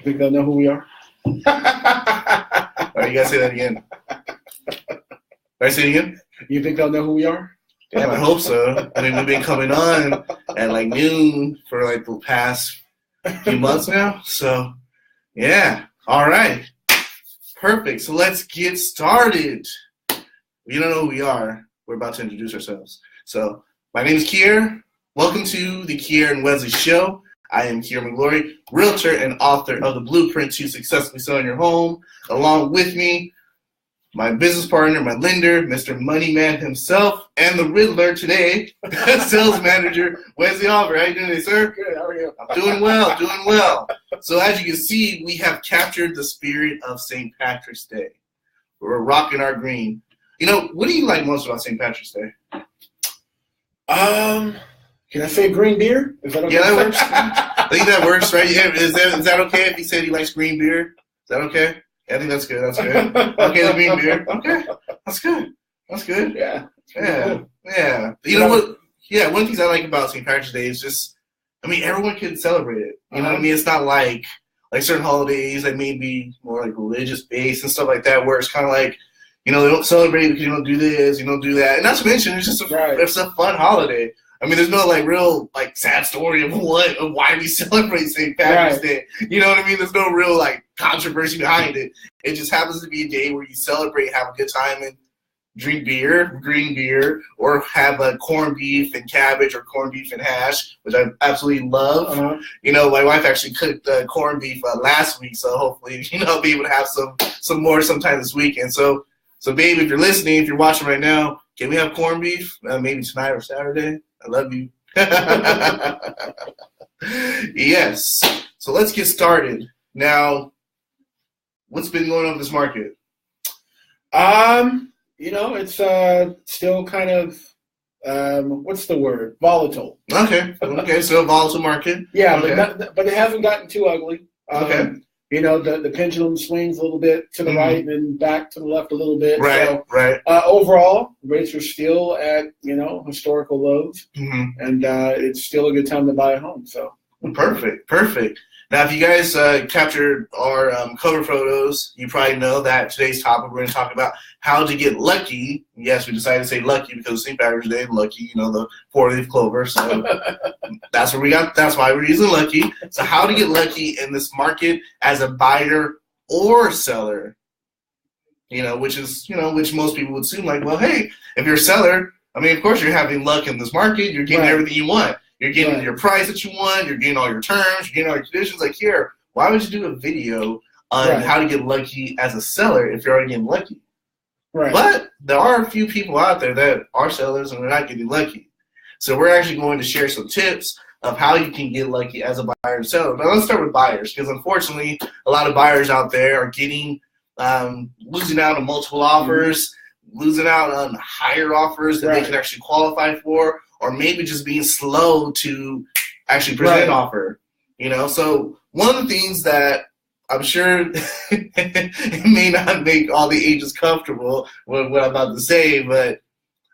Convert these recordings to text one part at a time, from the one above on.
Think they'll know who we are? All right, you gotta say that again. All right, say it again. You think they'll know who we are? Yeah, I hope so. I mean, we've been coming on at like noon for like the past few months now. So, yeah. All right. Perfect. So let's get started. You don't know who we are. We're about to introduce ourselves. So, my name is Qierre. Welcome to the Qierre and Wesley Show. I am Qierre McGlory, realtor and author of The Blueprint to Successfully Selling Your Home. Along with me, my business partner, my lender, Mr. Moneyman himself, and the Riddler today, sales manager, Wesley Oliver. How you doing today, sir? Good. How are you? I'm doing well. So as you can see, we have captured the spirit of St. Patrick's Day. We're rocking our green. You know, what do you like most about St. Patrick's Day? Can I say green beer? Is that okay? Yeah, that works. I think that works, right? Yeah, is that okay if he said he likes green beer? Is that okay? Yeah, I think that's good. Okay, the green beer. Okay, that's good. Yeah. You know what? Yeah, one of the things I like about St. Patrick's Day is just, I mean, everyone can celebrate it. You know what I mean? It's not like certain holidays that may be more like religious based and stuff like that, where it's kind of like, you know, they don't celebrate because you don't do this, you don't do that. And not to mention, it's just it's a fun holiday. I mean, there's no real sad story of why we celebrate St. Patrick's Day. You know what I mean? There's no real controversy behind it. It just happens to be a day where you celebrate, have a good time, and drink beer, green beer, or have a corned beef and cabbage or corned beef and hash, which I absolutely love. You know, my wife actually cooked corned beef last week, so hopefully, I'll be able to have some more sometime this weekend. So babe, if you're listening, if you're watching right now, can we have corned beef? Maybe tonight or Saturday. I love you. Yes. So let's get started. Now, what's been going on with this market? It's still kind of what's the word? Volatile. Okay. So a volatile market. Yeah, okay. but it hasn't gotten too ugly. Okay. The pendulum swings a little bit to the right and then back to the left a little bit. Right. Overall, rates are still at historical lows, and it's still a good time to buy a home. So perfect. Now, if you guys captured our cover photos, you probably know that today's topic we're going to talk about how to get lucky. Yes, we decided to say lucky because St. Patrick's Day, lucky, the four-leaf clover. So that's why we're using lucky. So how to get lucky in this market as a buyer or seller, which most people would assume well, hey, if you're a seller, I mean, of course you're having luck in this market. You're getting everything you want. You're getting your price that you want. You're getting all your terms. You're getting all your conditions. Here, why would you do a video on how to get lucky as a seller if you're already getting lucky? Right. But there are a few people out there that are sellers and they're not getting lucky. So we're actually going to share some tips of how you can get lucky as a buyer and seller. But let's start with buyers, because unfortunately, a lot of buyers out there are getting losing out on multiple offers, losing out on higher offers that they can actually qualify for, or maybe just being slow to actually present an offer. So one of the things that I'm sure it may not make all the agents comfortable with what I'm about to say, but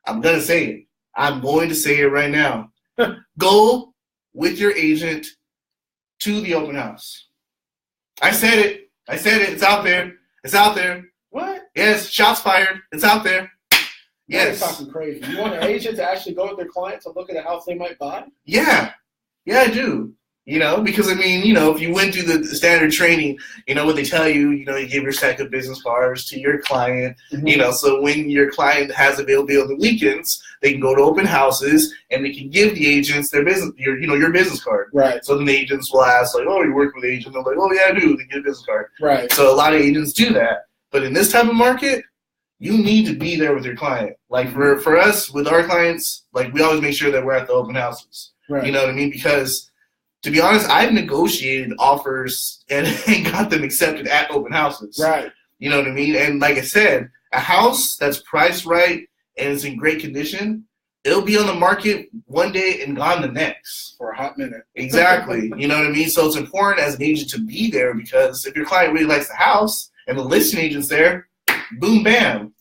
I'm going to say it. I'm going to say it right now. Go with your agent to the open house. I said it. It's out there. What? Yes, shots fired. It's out there. Yes. You're talking crazy. You want an agent to actually go with their client to look at a house they might buy? Yeah, I do. Because if you went through the standard training, what they tell you, you give your stack of business cards to your client, so when your client has availability on the weekends, they can go to open houses and they can give the agents their business, your business card. Right. So then the agents will ask, oh, you work with an agent? They're like, oh, yeah, I do. They get a business card. Right. So a lot of agents do that. But in this type of market, you need to be there with your client. For us, with our clients, we always make sure that we're at the open houses. Right. You know what I mean? Because to be honest, I've negotiated offers and got them accepted at open houses. Right. You know what I mean? And like I said, a house that's priced right and is in great condition, it'll be on the market one day and gone the next. For a hot minute. Exactly. You know what I mean? So it's important as an agent to be there, because if your client really likes the house and the listing agent's there, boom, bam.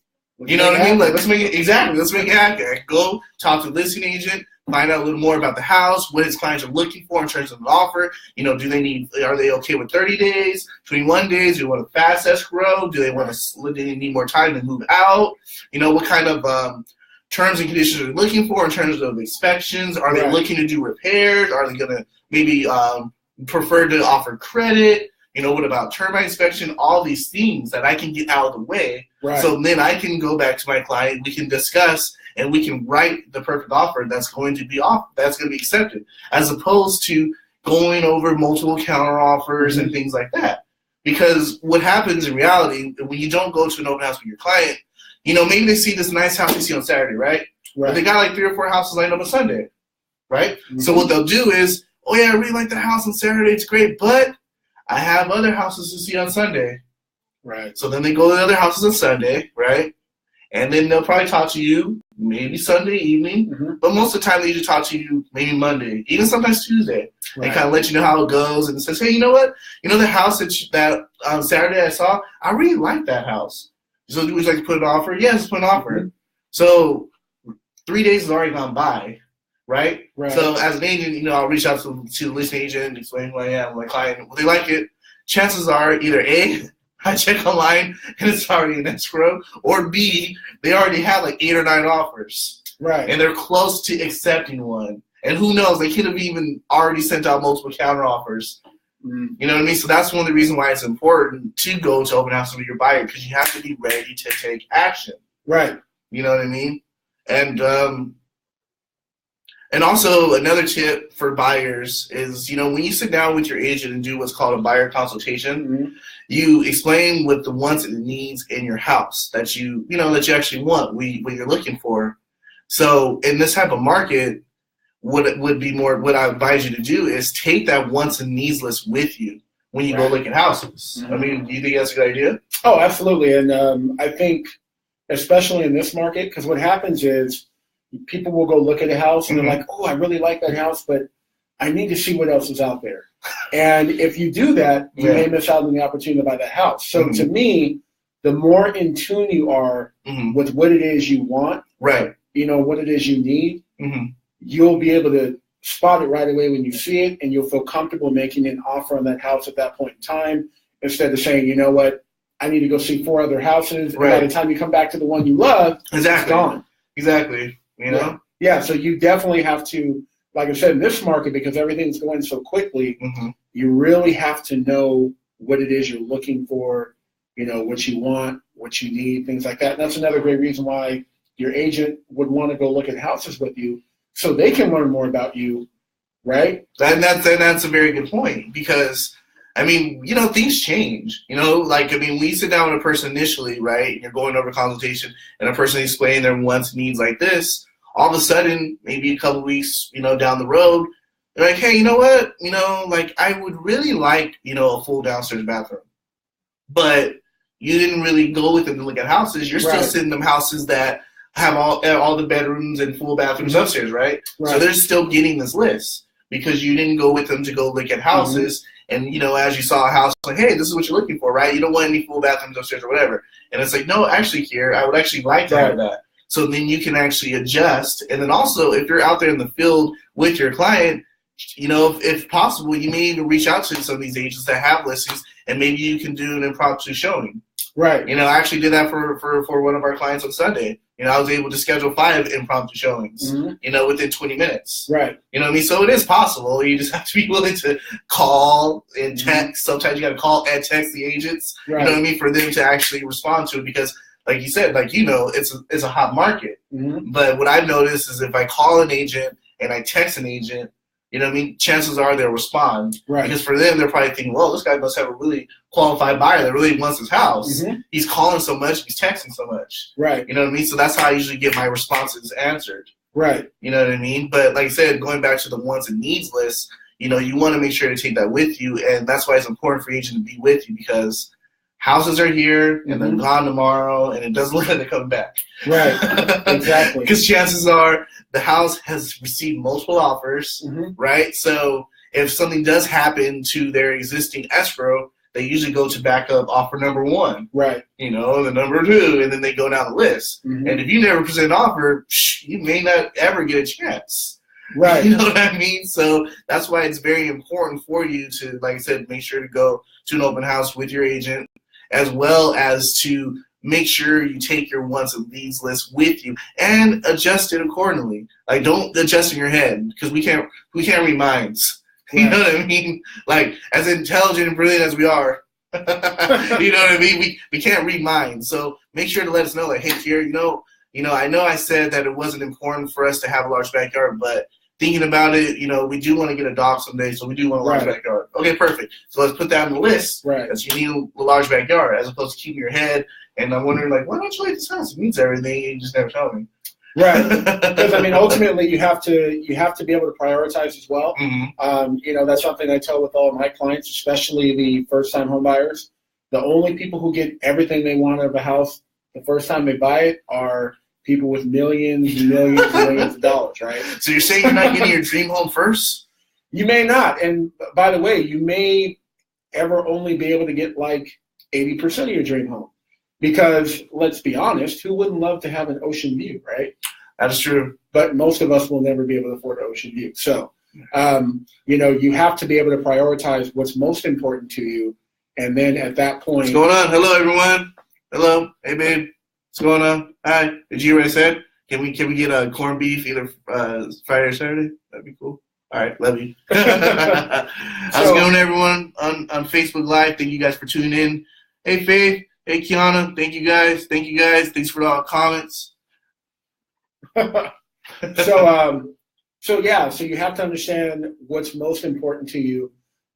You know what I mean? Let's make it happen. Go talk to the listing agent, find out a little more about the house, what his clients are looking for in terms of an offer. Are they okay with 30 days, 21 days? Do they want a fast escrow? Do they need more time to move out? What kind of terms and conditions are they looking for in terms of inspections? Are they looking to do repairs? Are they going to maybe prefer to offer credit? What about termite inspection? All these things that I can get out of the way. Right. So then I can go back to my client. We can discuss and we can write the perfect offer that's going to be accepted, as opposed to going over multiple counter offers and things like that. Because what happens in reality, when you don't go to an open house with your client, maybe they see this nice house they see on Saturday, right? But they got like 3 or 4 houses lined up on Sunday, right? Mm-hmm. So what they'll do is, oh yeah, I really like the house on Saturday, it's great, but I have other houses to see on Sunday. Right. So then they go to the other houses on Sunday, right? And then they'll probably talk to you maybe Sunday evening, but most of the time they usually talk to you maybe Monday, even sometimes Tuesday, and kind of let you know how it goes. And it says, hey, you know what? The house that on Saturday I saw, I really like that house. So would you like to put an offer? Yes, let's put an offer. So 3 days has already gone by, right? So as an agent, I'll reach out to the listing agent, explain who I am, my client. Will they like it? Chances are either A, I check online and it's already an escrow, or B, they already have like 8 or 9 offers. Right. And they're close to accepting one. And who knows, they could have even already sent out multiple counter offers. You know what I mean? So that's one of the reasons why it's important to go to open houses with your buyer, because you have to be ready to take action. Right. You know what I mean? And also another tip for buyers is, when you sit down with your agent and do what's called a buyer consultation, you explain what the wants and the needs in your house that you actually want, what you're looking for. So in this type of market, what I advise you to do is take that wants and needs list with you when you go look at houses. I mean, do you think that's a good idea? Oh, absolutely. And I think, especially in this market, because what happens is people will go look at a house and they're like, oh, I really like that house, but I need to see what else is out there. And if you do that, you may miss out on the opportunity to buy that house. So to me, the more in tune you are with what it is you want, what it is you need, you'll be able to spot it right away when you see it, and you'll feel comfortable making an offer on that house at that point in time, instead of saying, you know what, I need to go see 4 other houses, and by the time you come back to the one you love, it's gone. Exactly. Yeah, so you definitely have to, like I said, in this market, because everything's going so quickly, you really have to know what it is you're looking for, what you want, what you need, things like that. And that's another great reason why your agent would want to go look at houses with you, so they can learn more about you, right? That's a very good point, because, things change. When you sit down with a person initially, right, and you're going over consultation, and a person explaining their wants and needs like this, all of a sudden, maybe a couple weeks, down the road, they're like, hey, you know what? I would really like, a full downstairs bathroom. But you didn't really go with them to look at houses. You're still sending them houses that have all the bedrooms and full bathrooms upstairs, right? So they're still getting this list because you didn't go with them to go look at houses. And, as you saw a house, like, hey, this is what you're looking for, right? You don't want any full bathrooms upstairs or whatever. And it's like, no, actually, here, I would actually like to have that. So then you can actually adjust. And then also, if you're out there in the field with your client, if possible, you may even reach out to some of these agents that have listings, and maybe you can do an impromptu showing. Right. I actually did that for one of our clients on Sunday. I was able to schedule 5 impromptu showings, within 20 minutes. Right. You know what I mean? So it is possible. You just have to be willing to call and text. Sometimes you got to call and text the agents, you know what I mean, for them to actually respond to it, because like you said, it's a hot market. But what I've noticed is if I call an agent and I text an agent, chances are they'll respond. Right. Because for them, they're probably thinking, well, this guy must have a really qualified buyer that really wants his house. He's calling so much, he's texting so much. Right. You know what I mean? So that's how I usually get my responses answered. Right. You know what I mean? But like I said, going back to the wants and needs list, you want to make sure to take that with you. And that's why it's important for agent to be with you, because houses are here and they're gone tomorrow, and it doesn't look like they're coming back. Right, exactly. Because chances are the house has received multiple offers, right? So if something does happen to their existing escrow, they usually go to backup offer number 1. Right. The number 2, and then they go down the list. And if you never present an offer, you may not ever get a chance. Right. You know what I mean? So that's why it's very important for you to, like I said, make sure to go to an open house with your agent, as well as to make sure you take your wants and needs list with you and adjust it accordingly. Like, don't adjust in your head, because we can't read minds. Right. You know what I mean? Like, as intelligent and brilliant as we are, you know what I mean? We can't read minds. So make sure to let us know, like, hey, Qierre, I know I said that it wasn't important for us to have a large backyard, but thinking about it, we do want to get a dog someday, so we do want a large backyard. Okay, perfect. So let's put that on the list. Right. That you need a large backyard, as opposed to keeping your head. And I'm wondering, like, why don't you like this house? It means everything. You just never tell me. Right. Because ultimately, you have to be able to prioritize as well. Mm-hmm. That's something I tell with all of my clients, especially the first-time home buyers. The only people who get everything they want out of a house the first time they buy it are people with millions and millions and millions of dollars, right? So you're saying you're not getting your dream home first? You may not. And by the way, you may ever only be able to get like 80% of your dream home. Because let's be honest, who wouldn't love to have an ocean view, right? That's true. But most of us will never be able to afford an ocean view. So, you have to be able to prioritize what's most important to you. And then at that point. What's going on? Hello, everyone. Hello. Hey, babe. What's going on? Hi. Did you hear what I said? Can we get a corned beef either Friday or Saturday? That'd be cool. All right. Love you. How's it going, everyone, on Facebook Live? Thank you guys for tuning in. Hey, Faith. Hey, Kiana. Thank you guys. Thanks for all the comments. So you have to understand what's most important to you,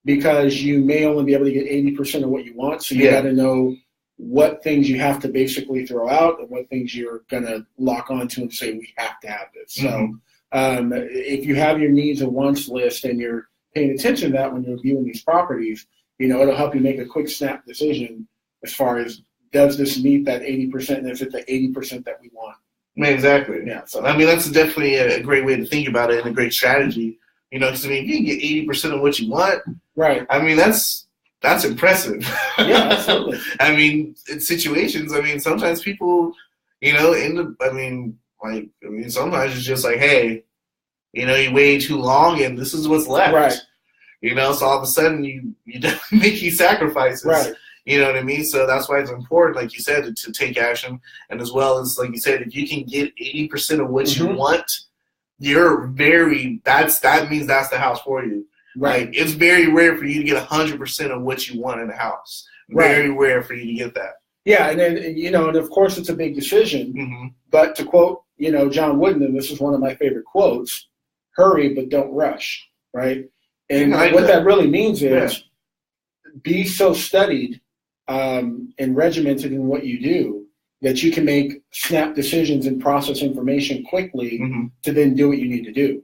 because you may only be able to get 80% of what you want. So you got to know what things you have to basically throw out and what things you're going to lock onto and say, we have to have this. So if you have your needs and wants list and you're paying attention to that when you're viewing these properties, it'll help you make a quick snap decision as far as, does this meet that 80%, and is it the 80% that we want? Exactly. Yeah. So that's definitely a great way to think about it and a great strategy. Because if you can get 80% of what you want, right? That's impressive. Yeah, absolutely. In situations, sometimes people, end up. Sometimes it's just like, hey, you waited too long, and this is what's left. Right. So all of a sudden you definitely making sacrifices. Right. You know what I mean? So that's why it's important, like you said, to take action. And as well as, like you said, if you can get 80% of what you want, that means that's the house for you. Right. Like, it's very rare for you to get 100% of what you want in a house. Very rare for you to get that. Yeah, and then, and of course it's a big decision. Mm-hmm. But to quote, John Wooden, and this is one of my favorite quotes, hurry but don't rush, right? And what that really means is be so studied and regimented in what you do that you can make snap decisions and process information quickly to then do what you need to do.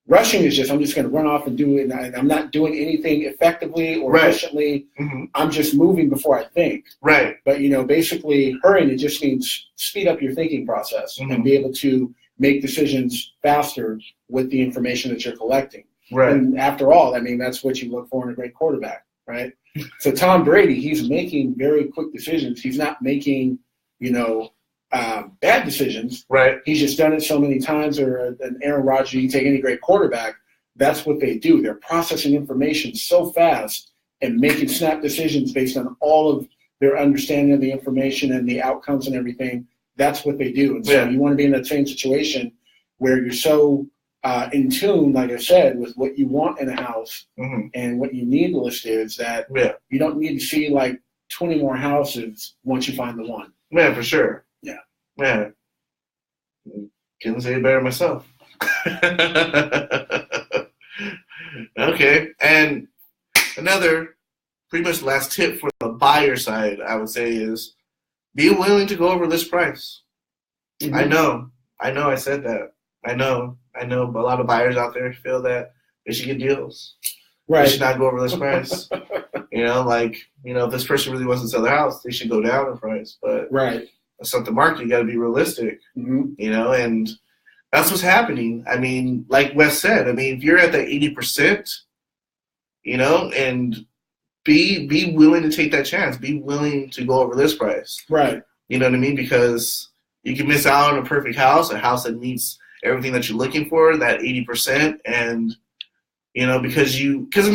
Rushing is just, I'm just going to run off and do it, and I'm not doing anything effectively or efficiently. I'm just moving before I think. Right. But, basically hurrying, it just means speed up your thinking process and be able to make decisions faster with the information that you're collecting. Right. And after all, that's what you look for in a great quarterback, right? So Tom Brady, he's making very quick decisions. He's not making, bad decisions. Right. He's just done it so many times. Or an Aaron Rodgers, you take any great quarterback, that's what they do. They're processing information so fast and making snap decisions based on all of their understanding of the information and the outcomes and everything. That's what they do. And so you want to be in that same situation where you're so in tune, like I said, with what you want in a house and what you need list is, that you don't need to see like 20 more houses once you find the one. Yeah, for sure. Yeah. Yeah. Couldn't say it better myself. Okay. And another pretty much last tip for the buyer side, I would say, is be willing to go over list price. I know I said that. I know a lot of buyers out there feel that they should get deals. Right. They should not go over list price. If this person really wants to sell their house, they should go down in price. But that's not the market. You got to be realistic, and that's what's happening. Like Wes said, if you're at that 80%, and be willing to take that chance. Be willing to go over list price. Right. You know what I mean? Because you can miss out on a perfect house, a house that meets everything that you're looking for, that 80%, and because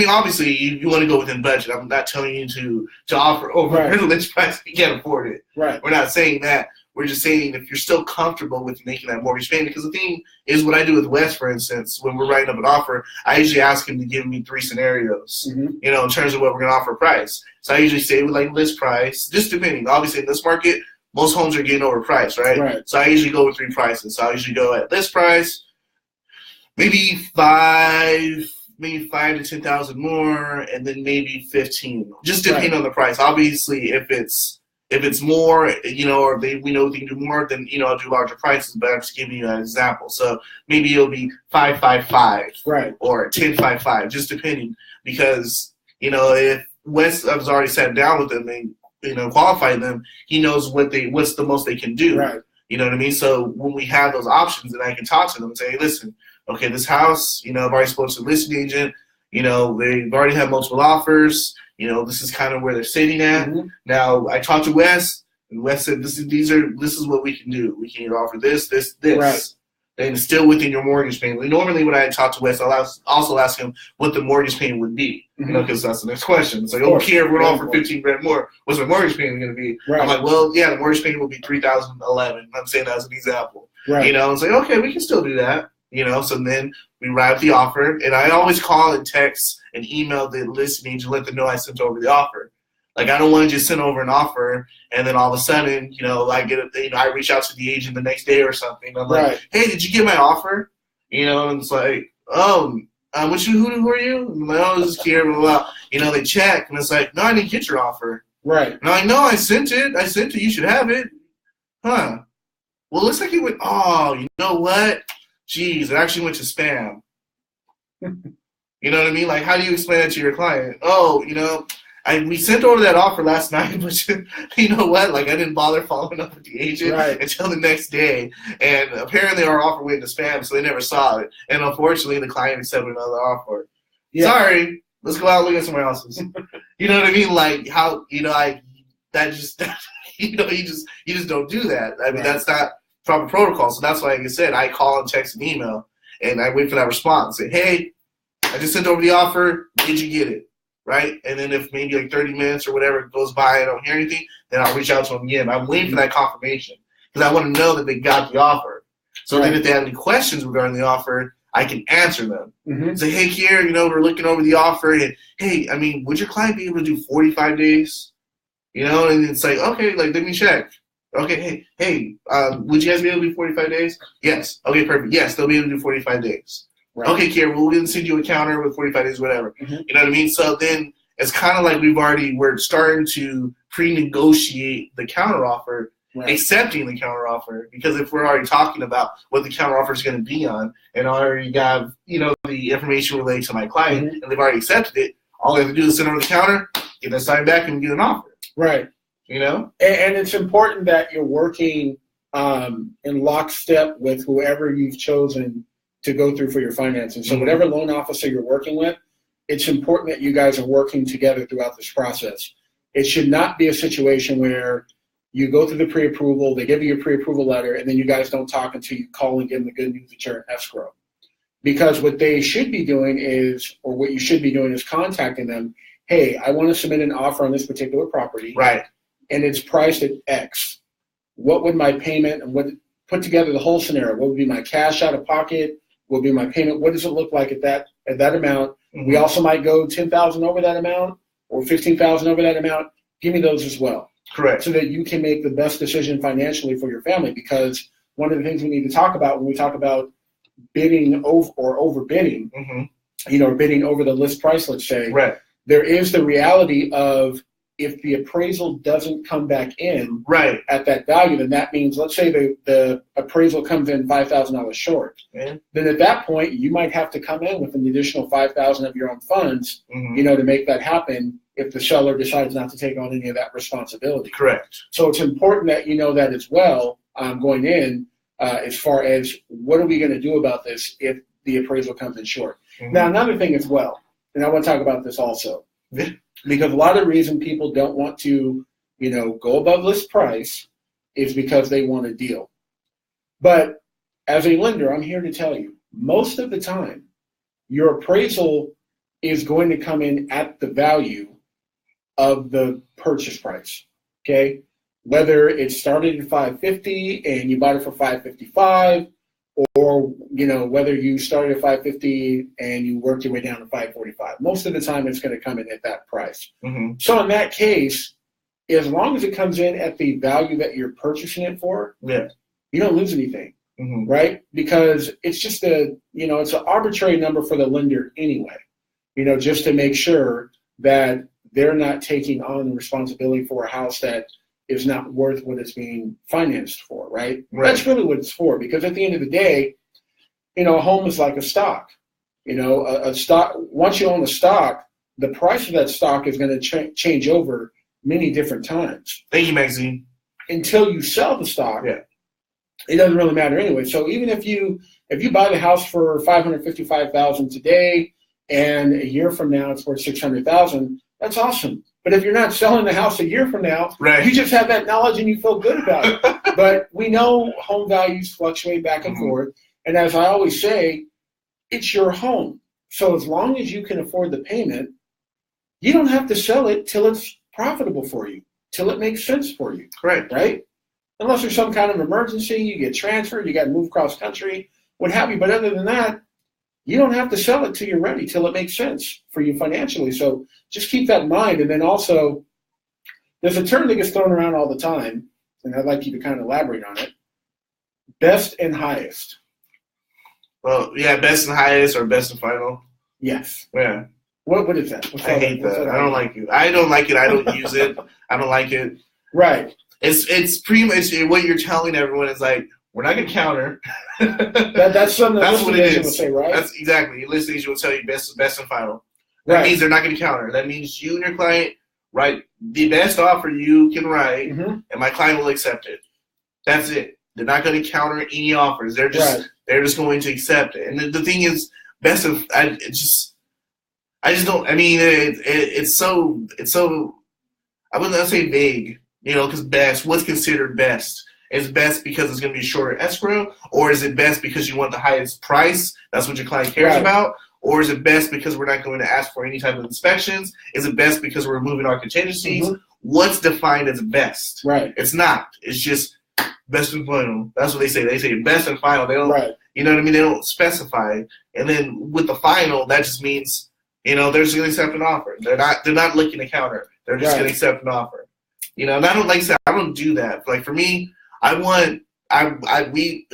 obviously you want to go within budget. I'm not telling you to offer over the list price if you can't afford it. Right. We're not saying that. We're just saying if you're still comfortable with making that mortgage payment, because the thing is, what I do with Wes, for instance, when we're writing up an offer, I usually ask him to give me 3 scenarios, in terms of what we're going to offer price. So I usually say with like list price, just depending. Obviously, in this market, most homes are getting overpriced, right? So I usually go with 3 prices. So I usually go at list price, maybe 5 to 10,000 more, and then maybe 15, just depending on the price. Obviously, if it's more, or we know we can do more, then I'll do larger prices. But I'm just giving you an example. So maybe it'll be 555, or 1055, just depending, because if Wes has already sat down with them and qualified them, he knows what's the most they can do. Right. You know what I mean? So when we have those options, then I can talk to them and say, hey, listen, okay, this house, I've already spoken to the listing agent. They've already had multiple offers. This is kind of where they're sitting at. Now, I talked to Wes, and Wes said, this is what we can do. We can either offer this. Right. And it's still within your mortgage payment. Normally, when I talk to Wes, I'll also ask him what the mortgage payment would be, because that's the next question. It's like, Qierre, we're going to offer $15,000 more. What's my mortgage payment going to be? Right. I'm like, well, yeah, the mortgage payment will be $3,011. I'm saying that as an example. Right. It's like, okay, we can still do that. So then we write up the offer, and I always call and text and email the listing agent, let them know I sent over the offer. Like, I don't want to just send over an offer and then all of a sudden, I get I reach out to the agent the next day or something. I'm like, hey, did you get my offer? And it's like, who are you? I'm like, oh, this is Qierre, blah, blah, blah. They check, and it's like, no, I didn't get your offer. Right. And I'm like, no, I sent it. You should have it. Huh. Well, it looks like it went, you know what? Jeez, it actually went to spam. You know what I mean? Like, how do you explain that to your client? We sent over that offer last night, but you know what? Like, I didn't bother following up with the agent until the next day. And apparently our offer went to spam, so they never saw it. And unfortunately, the client accepted another offer. Yeah. Sorry, let's go out and look at somewhere else's. You know what I mean? Like, how, you just don't do that. I mean, that's not proper protocol. So that's why, like I said, I call and text and email, and I wait for that response. Say, hey, I just sent over the offer. Did you get it? Right? And then if maybe like 30 minutes or whatever goes by and I don't hear anything, then I'll reach out to them again. I'm waiting for that confirmation because I want to know that they got the offer. So then if they have any questions regarding the offer, I can answer them. Say, hey, Qierre, we're looking over the offer. And, hey, I mean, would your client be able to do 45 days? And it's like, okay, like, let me check. Okay, hey, would you guys be able to do 45 days? Yes. Okay, perfect. Yes, they'll be able to do 45 days. Right. Okay, Qierre, we'll then send you a counter with 45 days, whatever. You know what I mean? So then it's kind of like we're starting to pre-negotiate the counteroffer, accepting the counteroffer, because if we're already talking about what the counteroffer is going to be on, and I already got the information related to my client, and they've already accepted it, all they have to do is send over the counter, get that signed back, and get an offer. Right. And it's important that you're working in lockstep with whoever you've chosen to go through for your financing. So whatever loan officer you're working with, it's important that you guys are working together throughout this process. It should not be a situation where you go through the pre-approval, they give you your pre-approval letter, and then you guys don't talk until you call and give them the good news that you're in escrow. Because what they should be doing is, or what you should be doing is contacting them, hey, I want to submit an offer on this particular property. Right. And it's priced at X. What would my payment, and put together the whole scenario? What would be my cash out of pocket? What would be my payment? What does it look like at that amount? We also might go 10,000 over that amount or 15,000 over that amount. Give me those as well. Correct. So that you can make the best decision financially for your family. Because one of the things we need to talk about when we talk about bidding over or overbidding, or bidding over the list price, let's say, there is the reality of, if the appraisal doesn't come back in at that value, then that means, let's say the appraisal comes in $5,000 short. Then at that point, you might have to come in with an additional $5,000 of your own funds, to make that happen if the seller decides not to take on any of that responsibility. Correct. So it's important that you know that as well going in, as far as what are we going to do about this if the appraisal comes in short. Now, another thing as well, and I want to talk about this also, because a lot of the reason people don't want to, go above list price is because they want a deal. But as a lender, I'm here to tell you, most of the time, your appraisal is going to come in at the value of the purchase price. Okay, whether it started at $550 and you bought it for $555, or whether you started at $550 and you worked your way down to $545. Most of the time, it's going to come in at that price. Mm-hmm. So in that case, as long as it comes in at the value that you're purchasing it for, yeah, you don't lose anything, mm-hmm. right? Because it's just it's an arbitrary number for the lender anyway. Just to make sure that they're not taking on the responsibility for a house that is not worth what it's being financed for, right? That's really what it's for, because at the end of the day, a home is like a stock. A stock, once you own a stock, the price of that stock is going to change over many different times. Thank you, Maxine. Until you sell the stock, yeah, it doesn't really matter anyway. So even if you buy the house for $555,000 today, and a year from now it's worth $600,000, that's awesome. But if you're not selling the house a year from now, you just have that knowledge and you feel good about it. But we know home values fluctuate back and forth. And as I always say, it's your home. So as long as you can afford the payment, you don't have to sell it till it's profitable for you, till it makes sense for you. Right? Unless there's some kind of emergency, you get transferred, you got to move across country, what have you. But other than that, you don't have to sell it till you're ready, till it makes sense for you financially. So just keep that in mind. And then also, there's a term that gets thrown around all the time, and I'd like you to kind of elaborate on it. Best and highest. Well, yeah, best and highest or best and final. Yes. Yeah. What is that? I hate that. I don't like it. I don't like it. I don't use it. I don't like it. Right. It's pretty much what you're telling everyone is like, we're not going to counter. That's something that's what it is. Will say, right? That's exactly. Listing agent will tell you best and final. That means they're not going to counter. That means you and your client write the best offer you can write, and my client will accept it. That's it. They're not going to counter any offers. They're just going to accept it. And the thing is, I just don't. I mean, it's so. I wouldn't say vague, because best. What's considered best? Is best because it's going to be a shorter escrow, or is it best because you want the highest price? That's what your client cares about. Or is it best because we're not going to ask for any type of inspections? Is it best because we're removing our contingencies? What's defined as best? Right. It's not. It's just best and final. That's what they say. They say best and final. They don't. You know what I mean? They don't specify. And then with the final, that just means they're just going to accept an offer. They're not looking to counter. They're just going to accept an offer. And I don't like that. I don't do that. Like for me, when we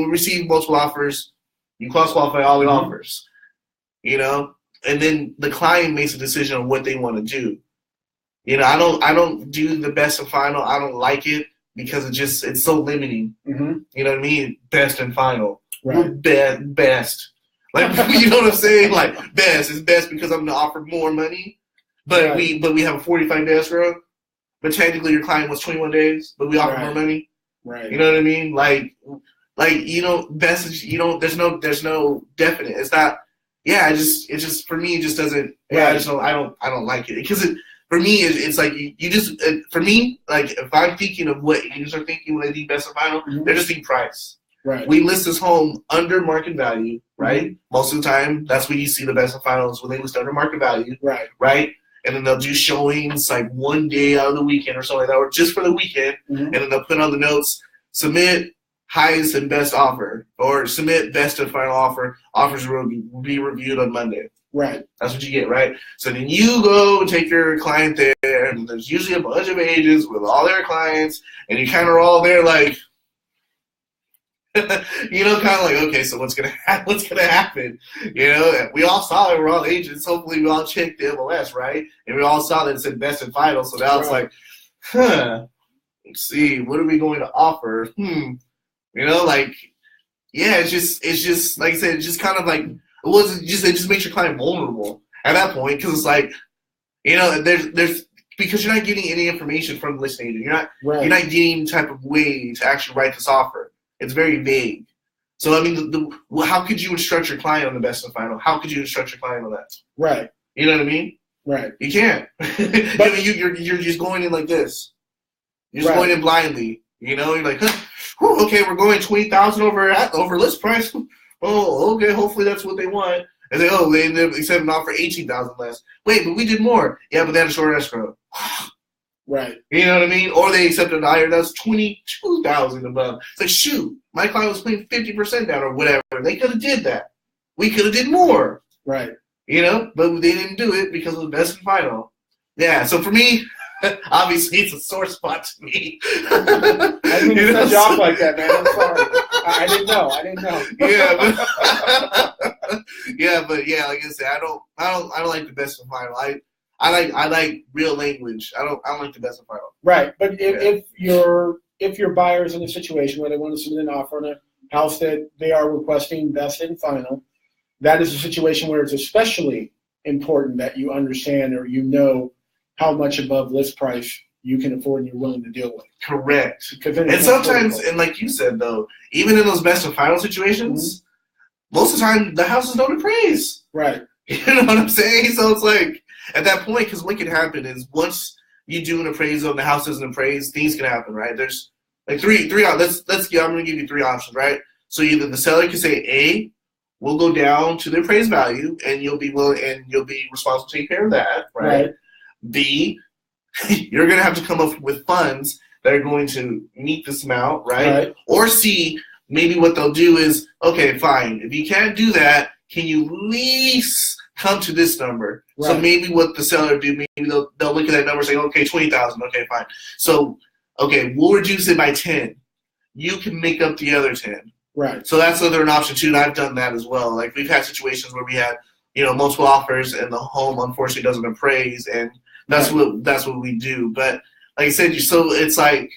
receive multiple offers, you cross-qualify all the offers, and then the client makes a decision on what they want to do. I don't do the best and final. I don't like it because it's so limiting. You know what I mean? Best and final. Right. Best. Like, you know what I'm saying? Like, best is best because I'm going to offer more money, but we have a 45-day escrow, but technically your client was 21 days, but we offer more money. Right. You know what I mean? Like best is, there's no definite. It's not. Yeah, it just for me it just doesn't. Yeah, I don't like it because for me it's like you just for me, like if I'm thinking of what agents are thinking when they think best and final, they're just thinking price. Right. We list this home under market value, right? Most of the time, that's when you see the best and finals when they list under market value, right? And then they'll do showings like one day out of the weekend or something like that, or just for the weekend. And then they'll put on the notes, submit highest and best offer, or submit best and final offer. Offers will be reviewed on Monday. Right. That's what you get, right? So then you go and take your client there, and there's usually a bunch of agents with all their clients, and you kind of are all there like, kind of like, okay, so what's gonna happen? We all saw it. We're all agents. Hopefully, we all checked the MLS, right? And we all saw that it said best and final. So now it's like, let's see, what are we going to offer? It's just like I said, it's just kind of like it just makes your client vulnerable at that point because it's like, there's because you're not getting any information from the listing agent. You're not getting any type of way to actually write this offer. It's very vague. So, I mean, how could you instruct your client on the best and final? How could you instruct your client on that? Right. You know what I mean? Right. You can't. But you're just going in like this. You're just going in blindly. You know, you're like, whew, okay, we're going 20,000 over list price. Oh, okay, hopefully that's what they want. And then, they ended up accepting an offer 18,000 less. Wait, but we did more. Yeah, but they had a short escrow. Right. You know what I mean? Or they accepted a higher, that's 22,000 above. It's like, shoot, my client was putting 50% down or whatever. They could have did that. We could have did more. Right. You know, but they didn't do it because it was best and final. Yeah, so for me, obviously it's a sore spot to me. I didn't mean to set you off like that, man. I'm sorry. I didn't know. Yeah, but like I said, I don't like the best and final. I like real language. I don't like the best and final. Right, but if your buyer is in a situation where they want to submit an offer on a house that they are requesting best and final, that is a situation where it's especially important that you understand or you know how much above list price you can afford and you're willing to deal with. Correct. And sometimes, and like you said though, even in those best and final situations, most of the time the houses don't appraise. Right. You know what I'm saying? So it's like at that point, because what can happen is once you do an appraisal and the house doesn't appraise, things can happen, right? There's like three. I'm gonna give you three options, right? So either the seller can say, A, we'll go down to the appraised value, and you'll be willing and you'll be responsible to take care of that, right? B, you're gonna have to come up with funds that are going to meet this amount, right? Or C, maybe what they'll do is, okay, fine. If you can't do that, can you at least come to this number? Right. So maybe what the seller do, maybe they'll look at that number and say, okay, 20,000. Okay, fine. So, okay, we'll reduce it by 10. You can make up the other 10. Right. So that's another an option too, and I've done that as well. Like we've had situations where we had, multiple offers and the home unfortunately doesn't appraise, and that's what we do. But like I said, so it's like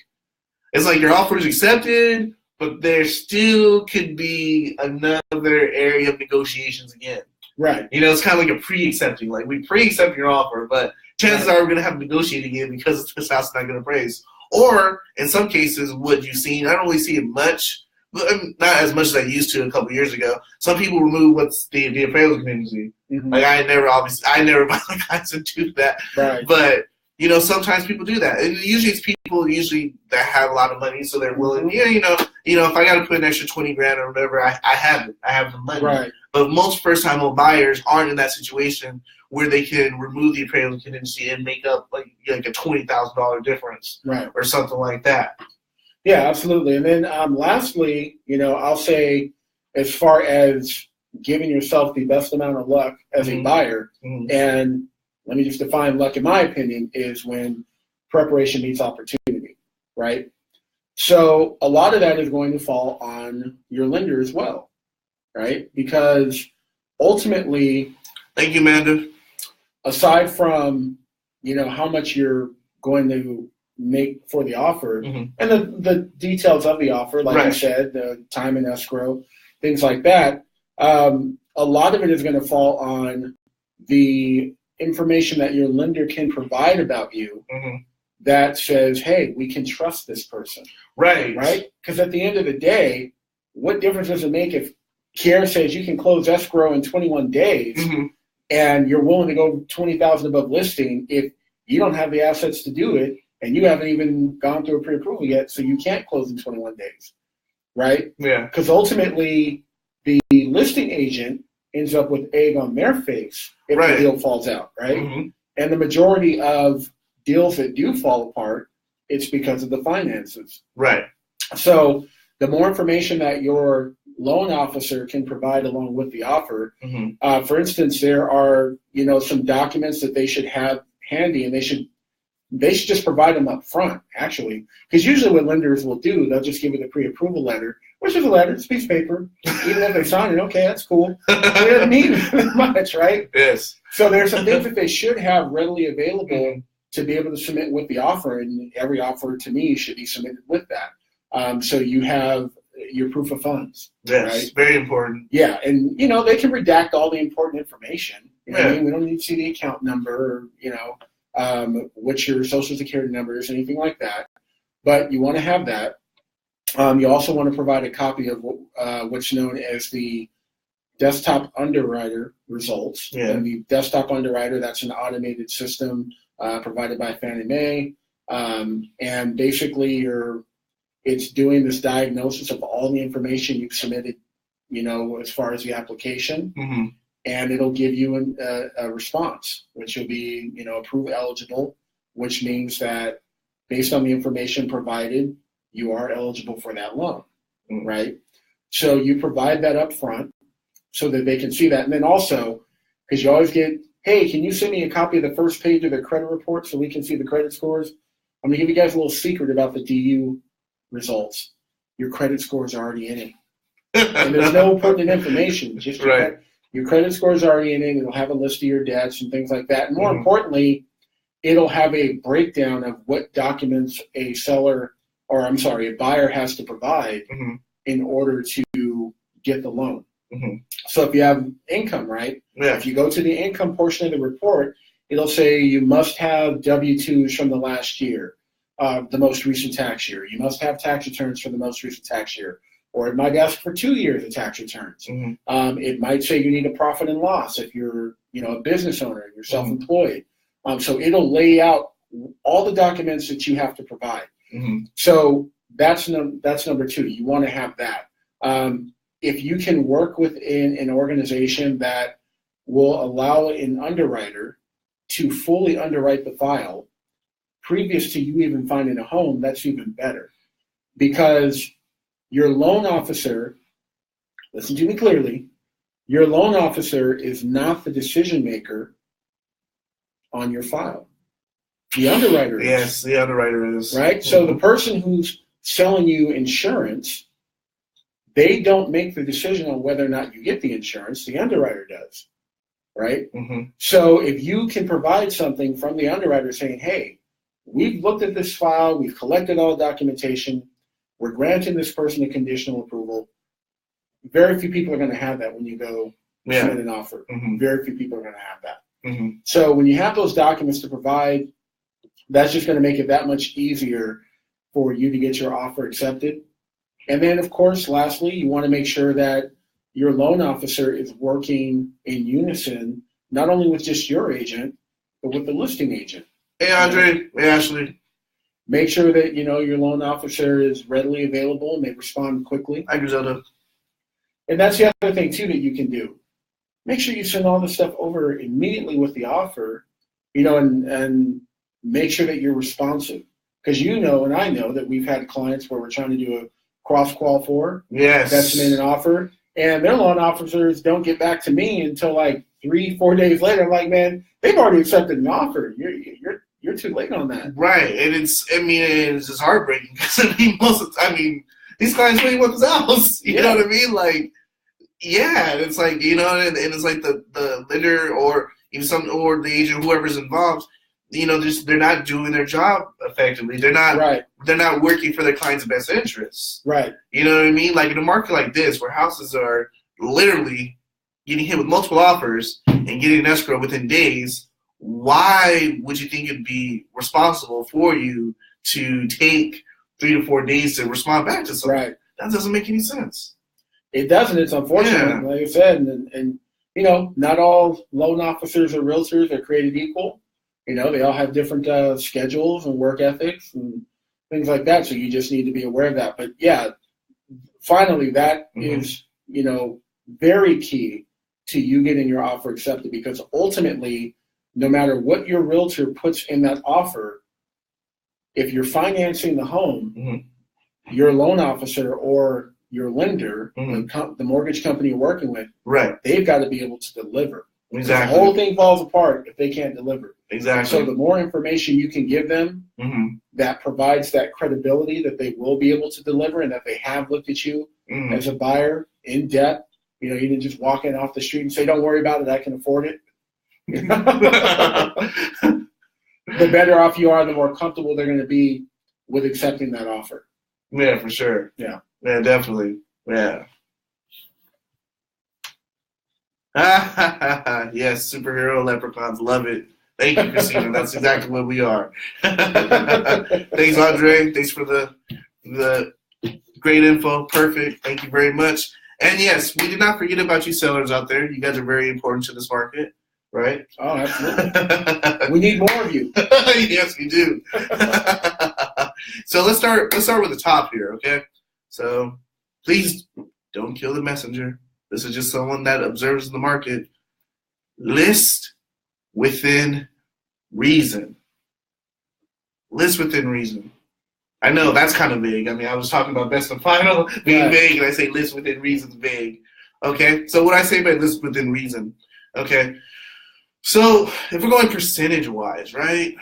your offer is accepted, but there still could be another area of negotiations again. Right. It's kind of like a pre-accepting. Like we pre-accept your offer, but chances are we're going to have to negotiate again because this house is not going to appraise. Or in some cases, what you've seen, I don't really see it much, but not as much as I used to a couple years ago. Some people remove what's the appraisal contingency. Mm-hmm. Like I never buy the guys to do that. Right. But sometimes people do that, and usually it's people that have a lot of money, so they're willing. If I got to put an extra $20,000 or whatever, I have it. I have the money. Right. But most first-time home buyers aren't in that situation where they can remove the appraisal contingency and make up like a $20,000 difference, right, or something like that. Yeah, absolutely. And then lastly, I'll say as far as giving yourself the best amount of luck as a buyer, and let me just define luck in my opinion, is when preparation meets opportunity, right? So a lot of that is going to fall on your lender as well, right? Because ultimately, thank you, Amanda. Aside from, how much you're going to make for the offer and the details of the offer, like you said, the time in escrow, things like that, a lot of it is going to fall on the information that your lender can provide about you that says, hey, we can trust this person. Right. Right? Because at the end of the day, what difference does it make if Qierre says you can close escrow in 21 days and you're willing to go 20,000 above listing if you don't have the assets to do it and you haven't even gone through a pre-approval yet, so you can't close in 21 days, right? Yeah. Because ultimately, the listing agent ends up with egg on their face if the deal falls out, right? And the majority of deals that do fall apart, it's because of the finances. Right. So the more information that your loan officer can provide along with the offer, for instance, there are, some documents that they should have handy, and they should just provide them up front, actually. Because usually what lenders will do, they'll just give you the pre-approval letter, which is a letter, it's a piece of paper. Even if they sign it, okay, that's cool. It doesn't mean much, right? Yes. So there's some things that they should have readily available to be able to submit with the offer, and every offer to me should be submitted with that. So you have your proof of funds. Yes, right? Very important. Yeah, and they can redact all the important information. You know what I mean? We don't need to see the account number, or, what your social security number is, anything like that. But you want to have that. You also want to provide a copy of what's known as the desktop underwriter results. Yeah. And the desktop underwriter, that's an automated system provided by Fannie Mae. And basically It's doing this diagnosis of all the information you've submitted, as far as the application, and it'll give you a response, which will be, approved eligible, which means that based on the information provided, you are eligible for that loan, right? So you provide that up front so that they can see that. And then also, because you always get, hey, can you send me a copy of the first page of the credit report so we can see the credit scores? I'm going to give you guys a little secret about the DU results. Your credit score is already in it. And there's no pertinent information. Just your credit score is already in it. It'll have a list of your debts and things like that. And more importantly, it'll have a breakdown of what documents a buyer has to provide in order to get the loan. So if you have income, right? Yeah. If you go to the income portion of the report, it'll say you must have W-2s from the last year, the most recent tax year. You must have tax returns for the most recent tax year. Or it might ask for 2 years of tax returns. It might say you need a profit and loss if you're, a business owner and you're self-employed. So it'll lay out all the documents that you have to provide. So that's number two. You want to have that. If you can work within an organization that will allow an underwriter to fully underwrite the file previous to you even finding a home, that's even better. Because your loan officer, listen to me clearly, your loan officer is not the decision maker on your file. The underwriter is. Yes, the underwriter is. Right? So the person who's selling you insurance, they don't make the decision on whether or not you get the insurance. The underwriter does. Right? So if you can provide something from the underwriter saying, hey, we've looked at this file, we've collected all the documentation, we're granting this person a conditional approval. Very few people are going to have that when you go submit an offer. Very few people are going to have that. So when you have those documents to provide, that's just going to make it that much easier for you to get your offer accepted. And then, of course, lastly, you want to make sure that your loan officer is working in unison, not only with just your agent, but with the listing agent. Hey, Andre. Hey, Ashley. Make sure that, your loan officer is readily available and they respond quickly. Hi, Griselda. And that's the other thing, too, that you can do. Make sure you send all this stuff over immediately with the offer, and make sure that you're responsive. Because and I know that we've had clients where we're trying to do a cross-qual for. Yes. That's made an offer. And their loan officers don't get back to me until like 3-4 days later. I'm like, man, they've already accepted an offer. You're too late on that. Right. And it's just heartbreaking because these clients really want this house. You know what I mean? Like, yeah, it's like, and it's like the lender or even or the agent, whoever's involved, they're not doing their job effectively. They're not working for their client's best interests. Right. You know what I mean? Like in a market like this where houses are literally getting hit with multiple offers and getting an escrow within days, why would you think it'd be responsible for you to take 3 to 4 days to respond back to something? Right. That doesn't make any sense. It doesn't. It's unfortunate, like I said. And not all loan officers or realtors are created equal. They all have different schedules and work ethics and things like that. So you just need to be aware of that. But, yeah, finally, that is, very key to you getting your offer accepted, because ultimately, no matter what your realtor puts in that offer, if you're financing the home, your loan officer or your lender, the mortgage company you're working with, they've got to be able to deliver. Exactly. The whole thing falls apart if they can't deliver. Exactly. So the more information you can give them that provides that credibility that they will be able to deliver and that they have looked at you as a buyer in depth, you didn't just walk in off the street and say, don't worry about it, I can afford it. The better off you are, the more comfortable they're going to be with accepting that offer. Yeah, for sure. Yeah. Yeah, definitely. Yeah. Yes, superhero leprechauns. Love it. Thank you, Christina. That's exactly what we are. Thanks, Andre. Thanks for the great info. Perfect. Thank you very much. And yes, we did not forget about you sellers out there. You guys are very important to this market, right? Oh, absolutely. We need more of you. Yes, we do. So let's start with the top here, okay? So please don't kill the messenger. This is just someone that observes the market. List within reason. List within reason. I know that's kind of vague. I mean, I was talking about best and final being vague, and I say list within reason's vague. Okay, so what I say by list within reason, okay? So if we're going percentage-wise, right?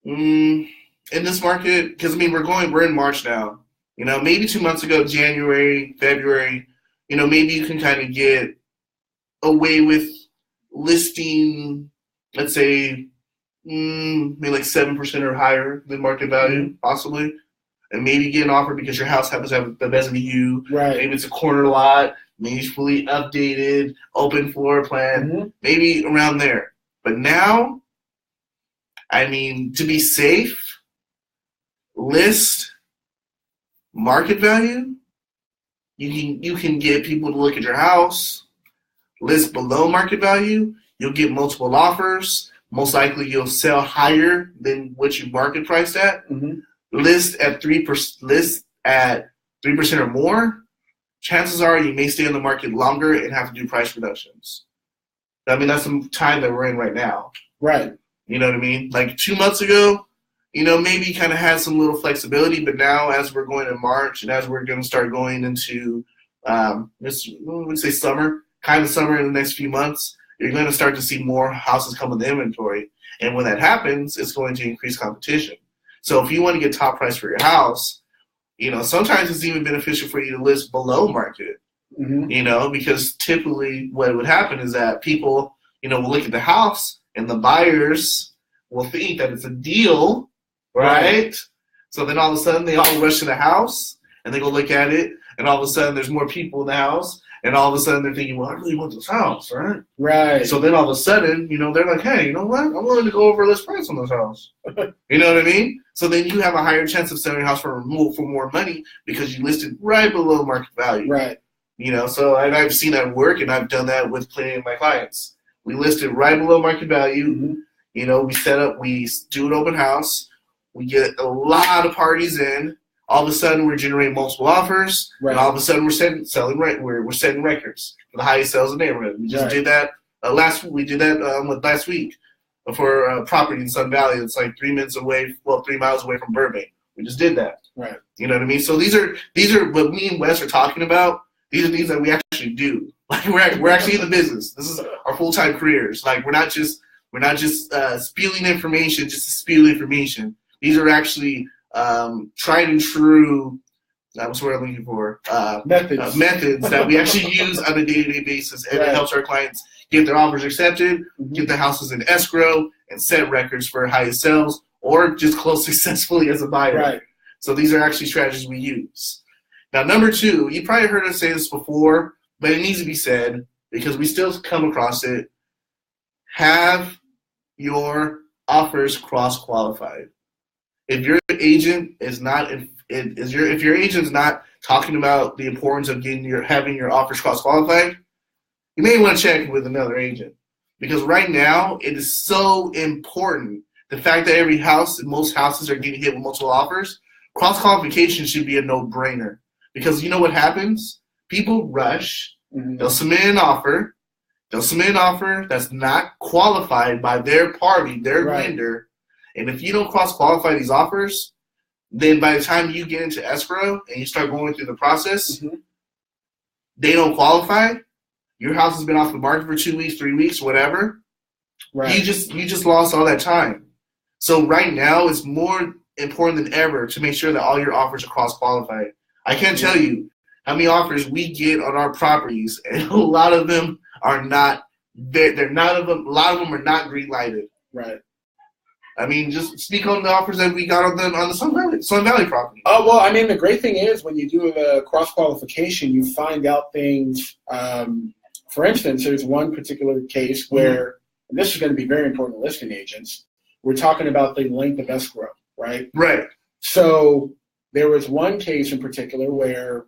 In this market, because I mean, we're in March now. You know, maybe 2 months ago, January, February, you know, maybe you can kind of get away with listing, let's say, maybe like 7% or higher than market value, possibly. And maybe get an offer because your house happens to have the best view. Right. Maybe it's a corner lot. Maybe it's fully updated, open floor plan. Maybe around there. But now, I mean, to be safe, list market value. You can get people to look at your house. List below market value. You'll get multiple offers. Most likely, you'll sell higher than what you market priced at. List at 3%. List at 3% or more. Chances are you may stay in the market longer and have to do price reductions. I mean, that's the time that we're in right now. Right. You know what I mean? Like 2 months ago, you know, maybe kind of had some little flexibility, but now as we're going in March and as we're going to start going into let's say summer in the next few months, you're going to start to see more houses come with inventory. And when that happens, it's going to increase competition. So if you want to get top price for your house, you know, sometimes it's even beneficial for you to list below market, you know, because typically what would happen is that people, you know, will look at the house and the buyers will think that it's a deal, right? So then all of a sudden they all rush to the house and they go look at it, and all of a sudden there's more people in the house, and all of a sudden they're thinking, well, I really want this house, right? Right. So then all of a sudden, you know, they're like, hey, you know what? I'm willing to go over list price on this house. You know what I mean? So then you have a higher chance of selling your house for more money because you listed right below market value. Right. You know, so I've seen that work, and I've done that with plenty of my clients. We listed right below market value. You know, we do an open house. We get a lot of parties in. All of a sudden, we're generating multiple offers, and all of a sudden, we're setting records for the highest sales in the neighborhood. We just did that last week. We did that last week for a property in Sun Valley. It's like 3 miles away from Burbank. We just did that. Right. You know what I mean? So these are what me and Wes are talking about. These are things that we actually do. Like we're actually in the business. This is our full-time careers. Like we're not just spewing information just to spew information. These are actually tried and true. That's what I'm looking for. Methods that we actually use on a day-to-day basis, and it helps our clients get their offers accepted, get the houses in escrow, and set records for highest sales, or just close successfully as a buyer. Right. So these are actually strategies we use. Now, number two, you probably heard us say this before, but it needs to be said because we still come across it. Have your offers cross-qualified. If your agent is not, if your agent's not talking about the importance of having your offers cross-qualified, you may want to check with another agent, because right now it is so important. The fact that most houses are getting hit with multiple offers, cross-qualification should be a no-brainer, because you know what happens? People rush. They'll submit an offer. That's not qualified by their party, their lender. And if you don't cross-qualify these offers, then by the time you get into escrow and you start going through the process, they don't qualify. Your house has been off the market for 2 weeks, 3 weeks, whatever. Right. You just lost all that time. So right now, it's more important than ever to make sure that all your offers are cross-qualified. I can't tell you how many offers we get on our properties, and a lot of them are not. A lot of them are not green-lighted. Right. I mean, just speak on the offers that we got on the Sun Valley property. Oh, well, I mean, the great thing is when you do the cross-qualification, you find out things. For instance, there's one particular case where, and this is going to be very important to listing agents, we're talking about the length of escrow, right? Right. So there was one case in particular where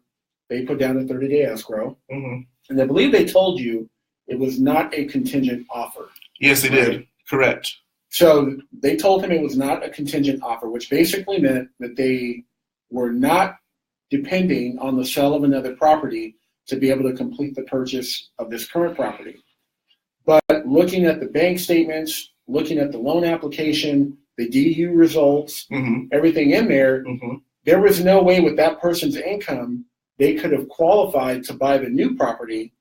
they put down a 30-day escrow, and I believe they told you it was not a contingent offer. Yes, they did. Correct. So they told him it was not a contingent offer, which basically meant that they were not depending on the sale of another property to be able to complete the purchase of this current property. But looking at the bank statements, looking at the loan application, the DU results, everything in there, there was no way with that person's income they could have qualified to buy the new property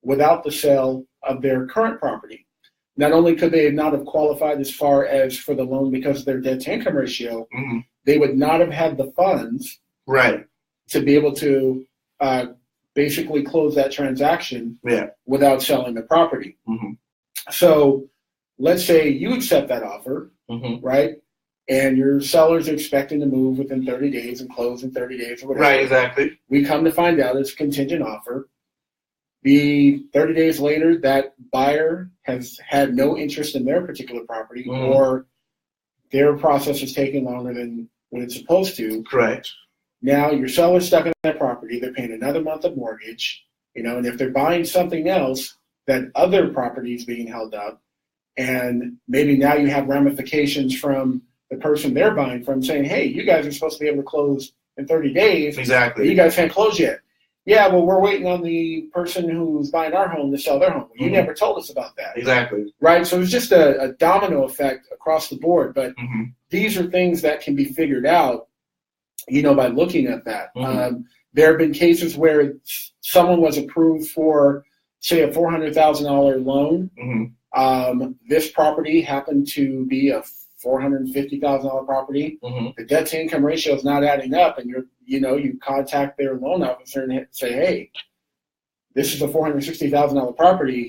without the sale of their current property. Not only could they not have qualified as far as for the loan because of their debt-to-income ratio, they would not have had the funds to be able to basically close that transaction without selling the property. So let's say you accept that offer, right? And your sellers are expecting to move within 30 days and close in 30 days or whatever. Right, exactly. We come to find out it's a contingent offer. The 30 days later, that buyer has had no interest in their particular property, or their process is taking longer than what it's supposed to. Correct. Now your seller's stuck in that property. They're paying another month of mortgage, and if they're buying something else, that other property is being held up, and maybe now you have ramifications from the person they're buying from saying, hey, you guys are supposed to be able to close in 30 days. Exactly. You guys can't close yet. Yeah, well, we're waiting on the person who's buying our home to sell their home. You never told us about that. Exactly. Right? So it's just a domino effect across the board. But these are things that can be figured out, by looking at that. There have been cases where someone was approved for, say, a $400,000 loan. This property happened to be a $450,000 property. The debt to income ratio is not adding up, and you contact their loan officer and say, hey, this is a $460,000 property.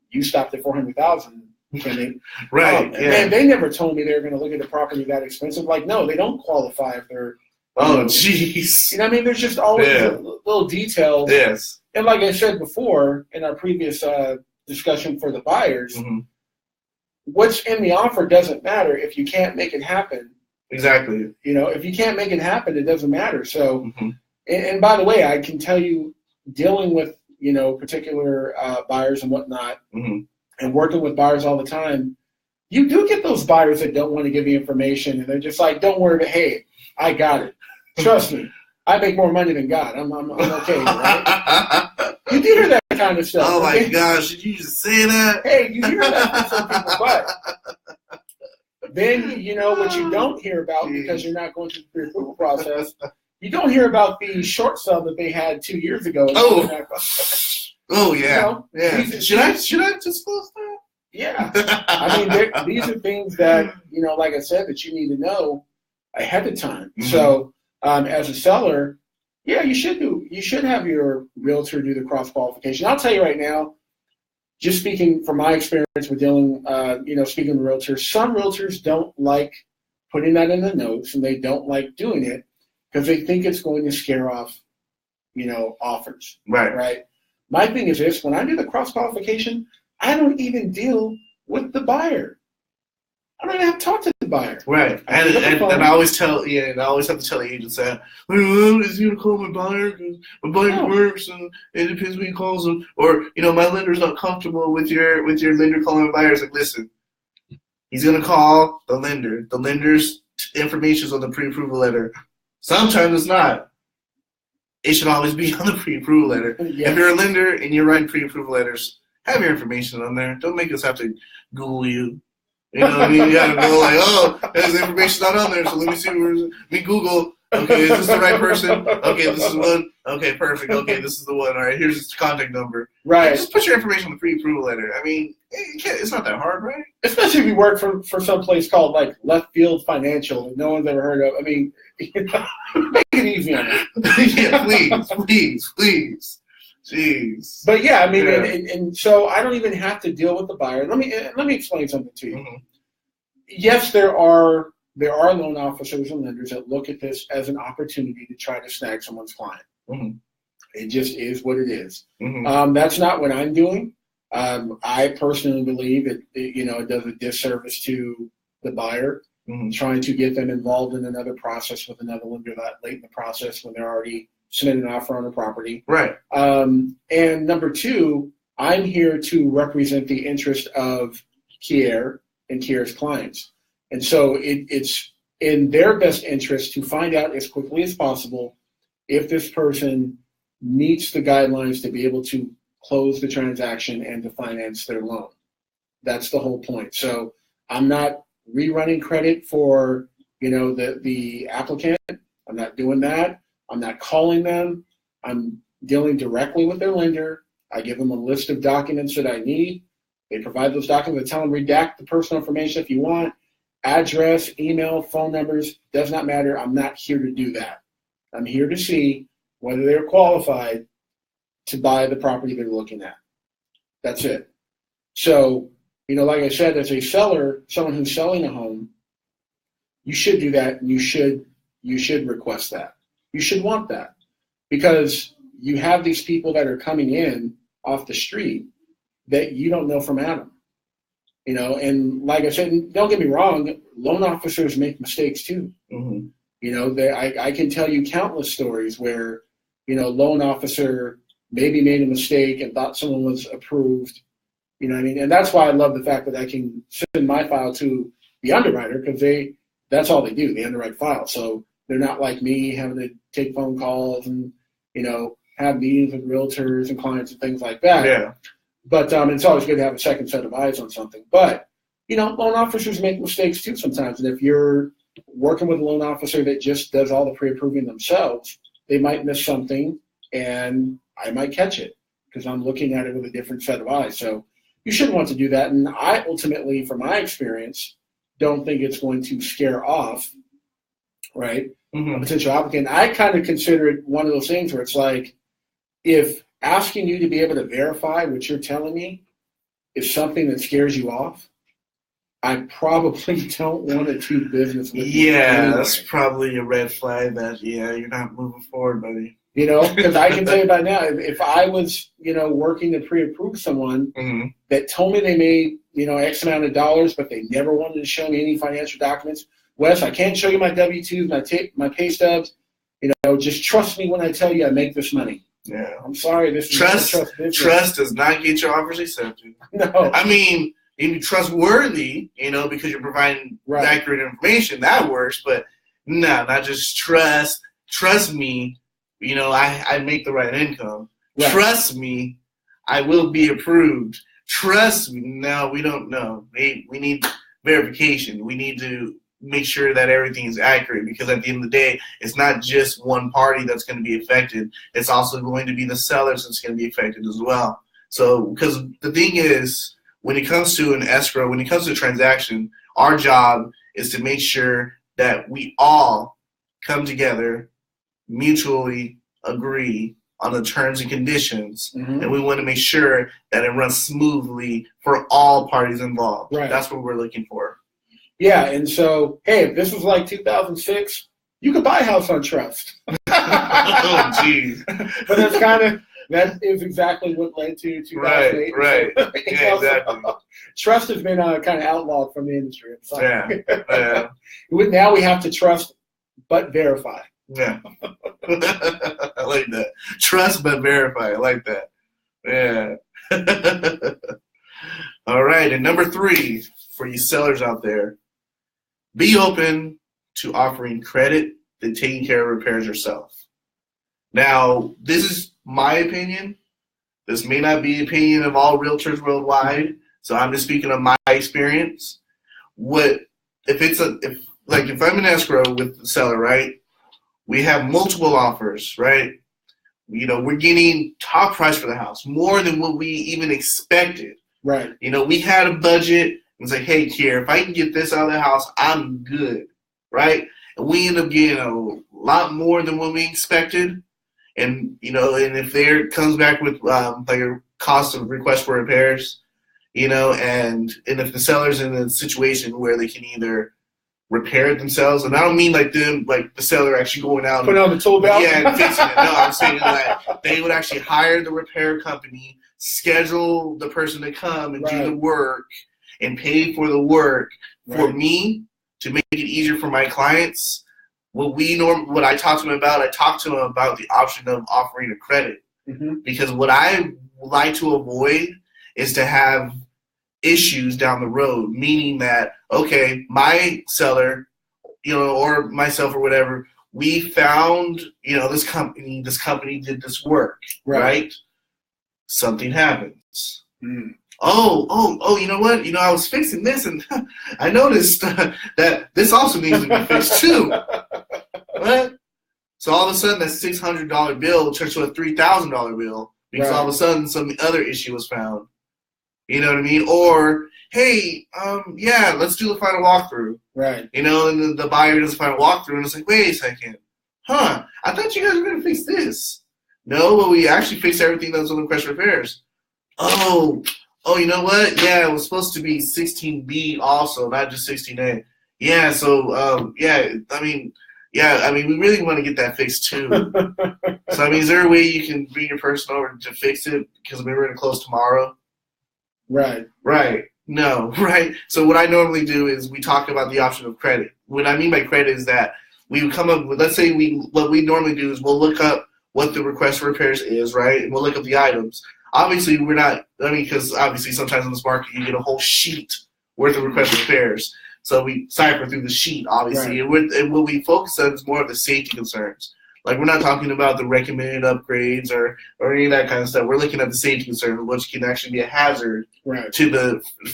You stopped at $400,000. Can they? Right. And they never told me they were going to look at a property that expensive. Like, no, they don't qualify if they're. Oh, jeez. There's just always little details. Yes. And like I said before in our previous discussion for the buyers. What's in the offer doesn't matter if you can't make it happen. Exactly. If you can't make it happen, it doesn't matter. So, and by the way, I can tell you, dealing with, particular buyers and whatnot, and working with buyers all the time, you do get those buyers that don't want to give you information, and they're just like, don't worry, hey, I got it. Trust me. I make more money than God. I'm okay, right? You do hear that kind of stuff. Oh, my gosh. Did you just say that? Hey, you hear that from some people, but then, what you don't hear about, because you're not going through the pre-approval process, you don't hear about the short sale that they had 2 years ago. Oh, yeah. Should I disclose that? Yeah. These are things that, like I said, that you need to know ahead of time. So, as a seller, you should have your realtor do the cross qualification. I'll tell you right now, just speaking from my experience with dealing, speaking with realtors, some realtors don't like putting that in the notes, and they don't like doing it because they think it's going to scare off, offers. Right. My thing is this: when I do the cross qualification, I don't even deal with the buyer. I don't even have to talk to the buyer. Right. And I always tell, and I always have to tell the agents that, well, is he going to call my buyer? Because my buyer works, and it depends when he calls him. Or, my lender's not comfortable with your lender calling my buyer. It's like, listen, he's going to call the lender. The lender's information is on the pre-approval letter. Sometimes it's not. It should always be on the pre-approval letter. Yes. If you're a lender and you're writing pre-approval letters, have your information on there. Don't make us have to Google you. You know what I mean? You gotta go like, oh, there's information not on there, so let me see let me Google. Okay, is this the right person? Okay, this is one. Okay, perfect. Okay, this is the one. All right, here's his contact number. Right. Just put your information on the pre-approval letter. It's not that hard, right? Especially if you work for some place called like Left Field Financial that no one's ever heard of. Make it easy on it. Yeah, please. Jeez. But and so I don't even have to deal with the buyer. Let me explain something to you. Yes, there are loan officers and lenders that look at this as an opportunity to try to snag someone's client. It just is what it is. That's not what I'm doing. I personally believe it does a disservice to the buyer, trying to get them involved in another process with another lender that late in the process when they're already submitted an offer on the property. Right. And number two, I'm here to represent the interest of Qierre and Qierre's clients. And so it's in their best interest to find out as quickly as possible if this person meets the guidelines to be able to close the transaction and to finance their loan. That's the whole point. So I'm not rerunning credit for, the applicant. I'm not doing that. I'm not calling them. I'm dealing directly with their lender. I give them a list of documents that I need. They provide those documents. I tell them redact the personal information if you want. Address, email, phone numbers, does not matter. I'm not here to do that. I'm here to see whether they're qualified to buy the property they're looking at. That's it. So, like I said, as a seller, someone who's selling a home, you should do that, and you should request that. You should want that, because you have these people that are coming in off the street that you don't know from Adam. And like I said, don't get me wrong, loan officers make mistakes too. Mm-hmm. I can tell you countless stories where, loan officer maybe made a mistake and thought someone was approved. And that's why I love the fact that I can send my file to the underwriter, because that's all they do. They underwrite files. So they're not like me having to take phone calls and, have meetings with realtors and clients and things like that. Yeah. But it's always good to have a second set of eyes on something. But, loan officers make mistakes too sometimes. And if you're working with a loan officer that just does all the pre-approving themselves, they might miss something, and I might catch it because I'm looking at it with a different set of eyes. So you shouldn't want to do that. And I ultimately, from my experience, don't think it's going to scare off, right, a potential applicant. I kind of consider it one of those things where it's like, if asking you to be able to verify what you're telling me is something that scares you off, I probably don't want to do business with you. Yeah, that's probably a red flag that, you're not moving forward, buddy. Because I can tell you by now, if I was, working to pre-approve someone that told me they made, X amount of dollars, but they never wanted to show me any financial documents, Wes, I can't show you my W-2s, my pay stubs. Just trust me when I tell you I make this money. Yeah. I'm sorry. This is trust business. Trust does not get your offers accepted. No. I mean, you're trustworthy, because you're providing accurate information. That works, but no, not just trust. Trust me, I make the right income. Right. Trust me, I will be approved. Trust me. No, we don't know. We need verification. We need to make sure that everything is accurate, because at the end of the day, it's not just one party that's going to be affected. It's also going to be the sellers that's going to be affected as well. So, because the thing is, when it comes to an escrow, when it comes to a transaction, our job is to make sure that we all come together, mutually agree on the terms and conditions, and we want to make sure that it runs smoothly for all parties involved. Right. That's what we're looking for. Yeah, and so, hey, if this was like 2006, you could buy a house on trust. Oh, jeez. But that is exactly what led to 2008. Right. Yeah, exactly. Trust has been kind of outlawed from the industry. Yeah. Now we have to trust but verify. Yeah. I like that. Trust but verify. I like that. Yeah. All right, and number 3 for you sellers out there, be open to offering credit than taking care of repairs yourself. Now, this is my opinion. This may not be the opinion of all realtors worldwide, so I'm just speaking of my experience. If I'm in escrow with the seller, right? We have multiple offers, right? We're getting top price for the house, more than what we even expected. Right. We had a budget. It's like, hey, Qierre, if I can get this out of the house, I'm good, right? And we end up getting a lot more than what we expected. And, and if there comes back with like a cost of request for repairs, and if the seller's in a situation where they can either repair it themselves, and I don't mean like the seller actually going out put on the tool belt, and fixing it. No, I'm saying that they would actually hire the repair company, schedule the person to come and do the work, and pay for the work. For me, to make it easier for my clients, what I talk to them about, the option of offering a credit. Because what I like to avoid is to have issues down the road, meaning that, okay, my seller, or myself or whatever, we found, this company did this work, right? Something happens. Oh, you know what? I was fixing this and I noticed that this also needs to be fixed too. What? So all of a sudden that $600 bill turns to a $3,000 bill because all of a sudden some other issue was found. You know what I mean? Or, hey, let's do the final walkthrough. Right. And the buyer does the final walkthrough and it's like, wait a second. I thought you guys were going to fix this. No, well, we actually fixed everything that was on the request repairs. Oh, you know what? Yeah, it was supposed to be 16B also, not just 16A. Yeah, so, we really want to get that fixed too. So, is there a way you can bring your person over to fix it because we're going to close tomorrow? Right. No, right. So what I normally do is we talk about the option of credit. What I mean by credit is that we would come up with, let's say what we normally do is we'll look up what the request for repairs is, right? And we'll look up the items. Obviously, because obviously sometimes in this market you get a whole sheet worth of request for repairs. So we cipher through the sheet, obviously. Right. And what we focus on is more of the safety concerns. Like, we're not talking about the recommended upgrades or any of that kind of stuff. We're looking at the safety concerns, which can actually be a hazard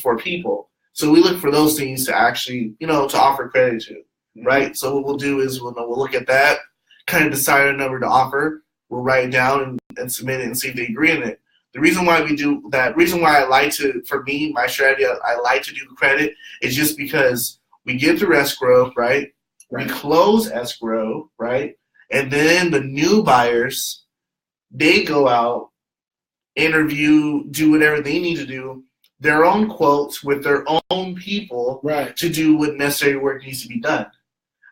for people. So we look for those things to actually, to offer credit to, right? So what we'll do is we'll look at that, kind of decide a number to offer. We'll write it down and submit it and see if they agree on it. The reason why we do that, my strategy, I like to do the credit is just because we get through escrow, right? We close escrow, right? And then the new buyers, they go out, interview, do whatever they need to do, their own quotes with their own people to do what necessary work needs to be done.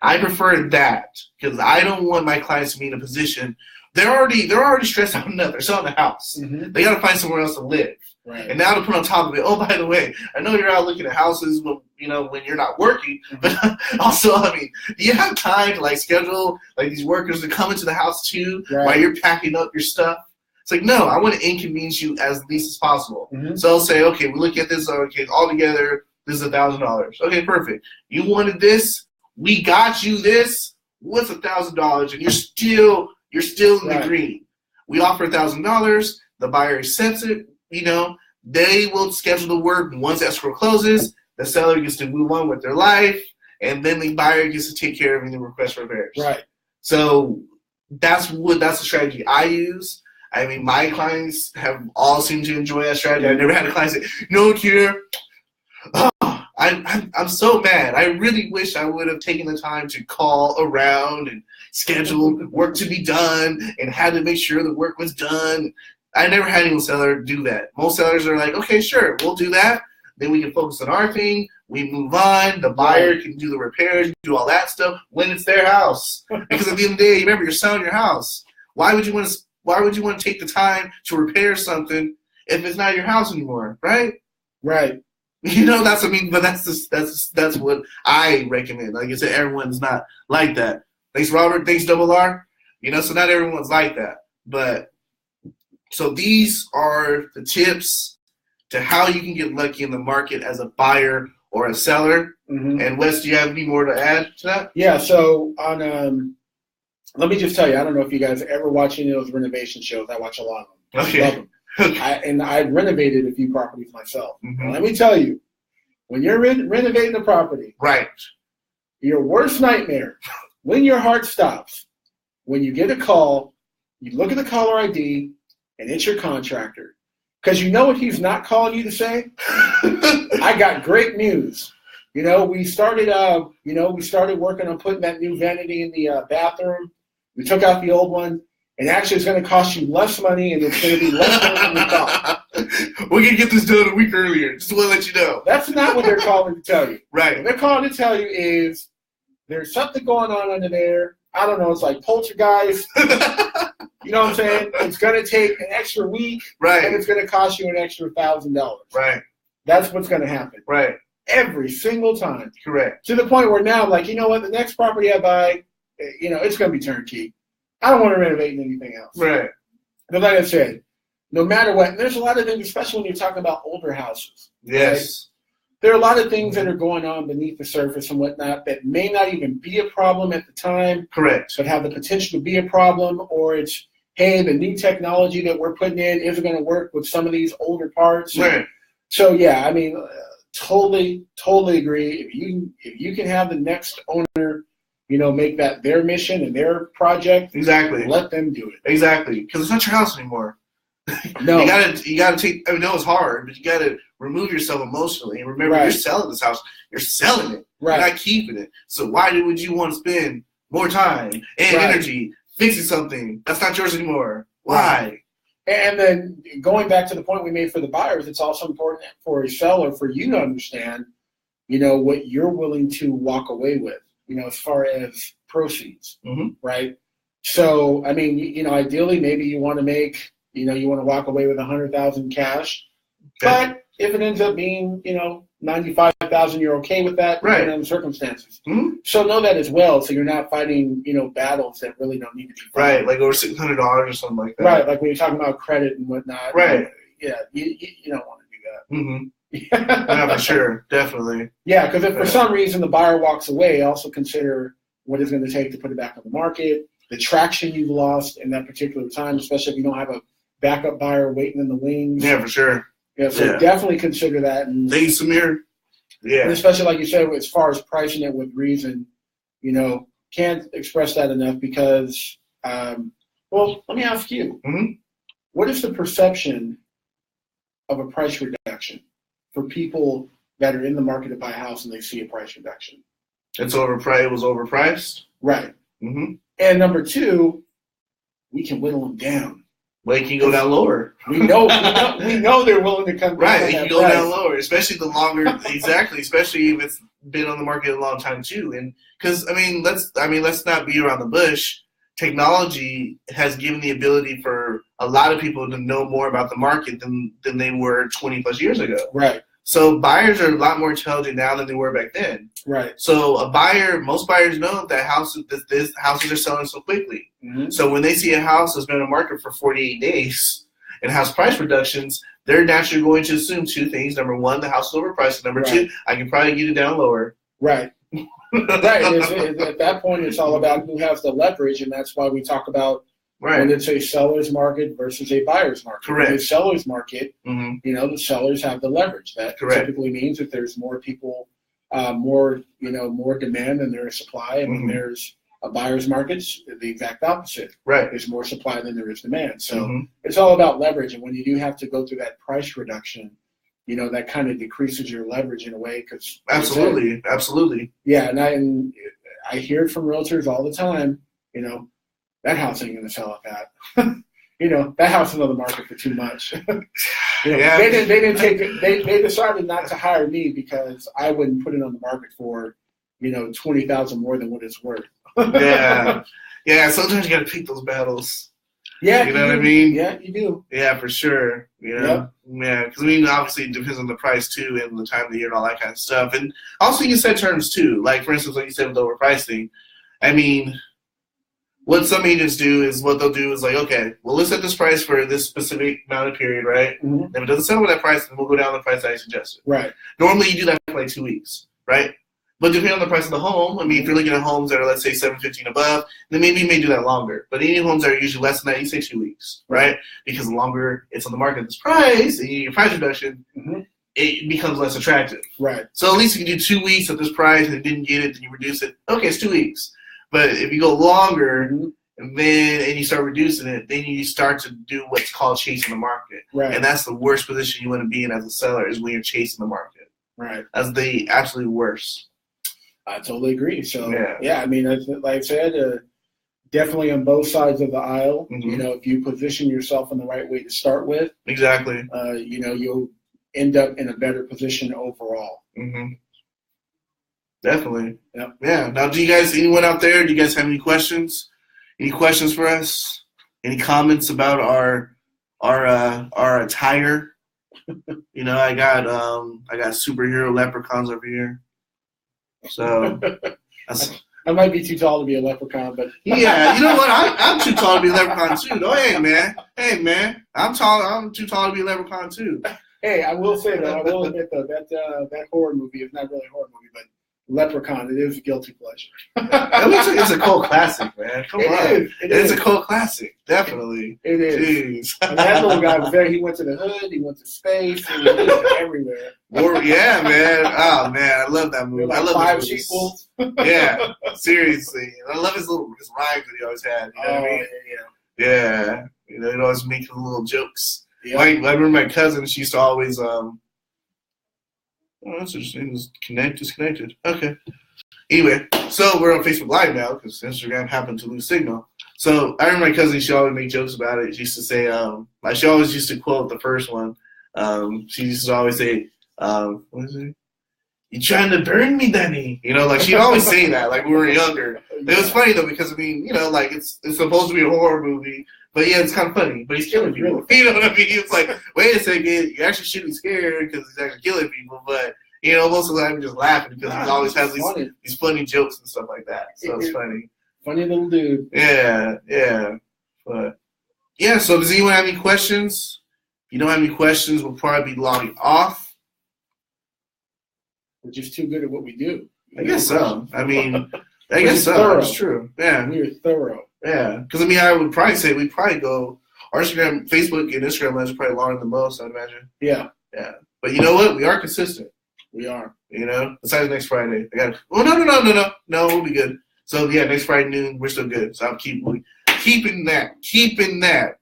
I prefer that because I don't want my clients to be in a position they're already stressed out enough. They're selling a house. Mm-hmm. They got to find somewhere else to live. Right. And now to put on top of it, oh, by the way, I know you're out looking at houses when you're not working, but also, do you have time to schedule these workers to come into the house too while you're packing up your stuff? It's like, no, I want to inconvenience you as least as possible. Mm-hmm. So I'll say, okay, we look at this, okay, all together, this is $1,000. Okay, perfect. You wanted this, we got you this. What's $1,000? And you're still in the green. We offer $1,000. The buyer accepts it. They will schedule the work. Once escrow closes, the seller gets to move on with their life, and then the buyer gets to take care of any request for repairs. Right. So that's the strategy I use. My clients have all seemed to enjoy that strategy. I've never had a client say, "No, Qierre, I'm so mad. I really wish I would have taken the time to call around and schedule work to be done and had to make sure the work was done." I never had any seller do that. Most sellers are like, okay, sure, we'll do that. Then we can focus on our thing. We move on. The buyer can do the repairs, do all that stuff when it's their house. Because at the end of the day, remember, you're selling your house. Why would you want to take the time to repair something if it's not your house anymore, right? Right. That's what I recommend. Like I said, everyone's not like that. Thanks, Robert. Thanks, Double R. So not everyone's like that. But so these are the tips to how you can get lucky in the market as a buyer or a seller. Mm-hmm. And Wes, do you have any more to add to that? Yeah. So on, let me just tell you, I don't know if you guys ever watch any of those renovation shows. I watch a lot of them. Okay. I love them. I've renovated a few properties myself. Mm-hmm. Let me tell you, when you're renovating a property, right, your worst nightmare, when your heart stops, when you get a call, you look at the caller ID, and it's your contractor. Because you know what he's not calling you to say? I got great news. We started working on putting that new vanity in the bathroom. We took out the old one. And actually, it's going to cost you less money, and it's going to be less money than you thought. We're going to get this done a week earlier. Just want to let you know. That's not what they're calling to tell you. Right. What they're calling to tell you is there's something going on under there. I don't know. It's like poltergeist. You know what I'm saying? It's going to take an extra week, right, and it's going to cost you an extra $1,000. Right. That's what's going to happen. Right. Every single time. Correct. To the point where now I'm like, you know what? The next property I buy, it's going to be turnkey. I don't want to renovate anything else. Right. But like I said, no matter what, and there's a lot of things, especially when you're talking about older houses. Yes. Right? There are a lot of things that are going on beneath the surface and whatnot that may not even be a problem at the time. Correct. But have the potential to be a problem, or it's, hey, the new technology that we're putting in isn't going to work with some of these older parts. Right. So, yeah, I mean, totally agree. If you can have the next owner, make that their mission and their project, exactly, let them do it. Exactly, because it's not your house anymore. No, you gotta take. I mean, it's hard, but you gotta remove yourself emotionally. And remember, you're selling this house. You're selling it. Right. You're not keeping it. So why would you want to spend more time and energy fixing something that's not yours anymore? Why? And then going back to the point we made for the buyers, it's also important for a seller for you to understand, what you're willing to walk away with, as far as proceeds, right? So, I mean, ideally, maybe you want to make, you want to walk away with $100,000 cash, but if it ends up being, $95,000, you're okay with that, depending on the circumstances. So know that as well, so you're not fighting, battles that really don't need to be fought. Right, like over $600 or something like that. Right, like when you're talking about credit and whatnot. Right. Yeah, you don't want to do that. Yeah, for sure, definitely. Yeah, because if for some reason the buyer walks away, also consider what it's going to take to put it back on the market, the traction you've lost in that particular time, especially if you don't have a backup buyer waiting in the wings. Yeah, for sure. Yeah, so definitely consider that. And thank you, Samir. Yeah. And especially like you said, as far as pricing it with reason, can't express that enough because, well, let me ask you, what is the perception of a price reduction for people that are in the market to buy a house and they see a price reduction? It's overpriced. It was overpriced. Right. And number two, we can whittle them down. Well, you can go down lower. We know they're willing to come down. Right, you can go down lower, especially the longer. Exactly, especially if it's been on the market a long time too. And because let's not beat around the bush. Technology has given the ability for a lot of people to know more about the market than they were 20 plus years ago. Right. So buyers are a lot more intelligent now than they were back then. Right. So most buyers know that houses are selling so quickly. So when they see a house that's been on the market for 48 days and has price reductions, they're naturally going to assume two things. Number one, the house is overpriced. Number two, I can probably get it down lower. Right. Right. At that point, it's all about who has the leverage, and that's why we talk about when it's a seller's market versus a buyer's market. Correct. In a seller's market, the sellers have the leverage. That typically means that there's more people, more demand than there is supply, and when there's a buyer's market, the exact opposite. Right. There's more supply than there is demand. So it's all about leverage, and when you do have to go through that price reduction, that kind of decreases your leverage in a way. Cause absolutely. Yeah, and I hear it from realtors all the time. That house ain't going to sell at that. That house is on the market for too much. They didn't take it. They decided not to hire me because I wouldn't put it on the market for, $20,000 more than what it's worth. Yeah. Sometimes you got to pick those battles. Yeah, you know what I mean. Yeah, you do. Yeah, for sure. Yeah, because obviously it depends on the price too, and the time of the year and all that kind of stuff. And also, you set terms too. Like for instance, like you said with overpricing. I mean, what some agents do is like, okay, well, let's set this price for this specific amount of period, right? If it doesn't sell with that price, then we'll go down the price I suggested. Right. Normally, you do that for like 2 weeks, right? But depending on the price of the home, if you're looking at homes that are, let's say, $750 and above, then maybe you may do that longer. But any homes that are usually less than that, you say 2 weeks, right? Because the longer it's on the market at this price, and you get your price reduction, it becomes less attractive. Right. So at least if you do 2 weeks at this price and didn't get it, then you reduce it. Okay, it's 2 weeks. But if you go longer and you start reducing it, then you start to do what's called chasing the market. Right. And that's the worst position you want to be in as a seller is when you're chasing the market. Right. That's the absolute worst. I totally agree. So, like I said, definitely on both sides of the aisle. If you position yourself in the right way to start with, exactly, you'll end up in a better position overall. Definitely. Yep. Yeah. Now, anyone out there, do you guys have any questions? Any questions for us? Any comments about our attire? I got superhero leprechauns over here. So I might be too tall to be a leprechaun, but yeah, you know what? I'm too tall to be a leprechaun too. Oh, hey man, I'm tall. I'm too tall to be a leprechaun too. Hey, I will say though, I will admit though that horror movie is not really a horror movie, but Leprechaun, it is a guilty pleasure. It's a cult classic, man. Come on. It's a cult classic, definitely. It is. Jeez. And that little guy was there. He went to the hood. He went to space. He was everywhere. Yeah, man. Oh, man. I love that movie. I love 5 sequels. Yeah, seriously. I love his rhymes that he always had. You know what I mean? Yeah. You know, he'd always make little jokes. Yeah. I remember my cousin, she used to always, oh, that's interesting. Disconnected. Okay. Anyway, so we're on Facebook Live now because Instagram happened to lose signal. So I remember my cousin, she always make jokes about it. She used to say, like she always used to quote the first one. She used to always say, what is it? You trying to burn me, Danny? You know, like she'd always say that, like when we were younger. It was funny though because I mean, you know, like it's supposed to be a horror movie, but yeah, it's kind of funny. But he's killing people. You know what I mean? It's like, wait a second, you actually should be scared because he's actually killing people. But you know, most of the time, just laughing because he always has these funny jokes and stuff like that. So it's funny. Funny little dude. Yeah. But yeah. So does anyone have any questions? If you don't have any questions, we'll probably be logging off. We're just too good at what we do. I guess so. I mean, I guess so. That's true. Yeah. We're thorough. Yeah. Because, I mean, I would probably say we'd probably go, our Instagram, Facebook, and Instagram lives are probably longer than most, I'd imagine. Yeah. But you know what? We are consistent. We are. You know? Besides next Friday. No, we'll be good. So, yeah, next Friday noon, we're still good. So, I'm keeping that.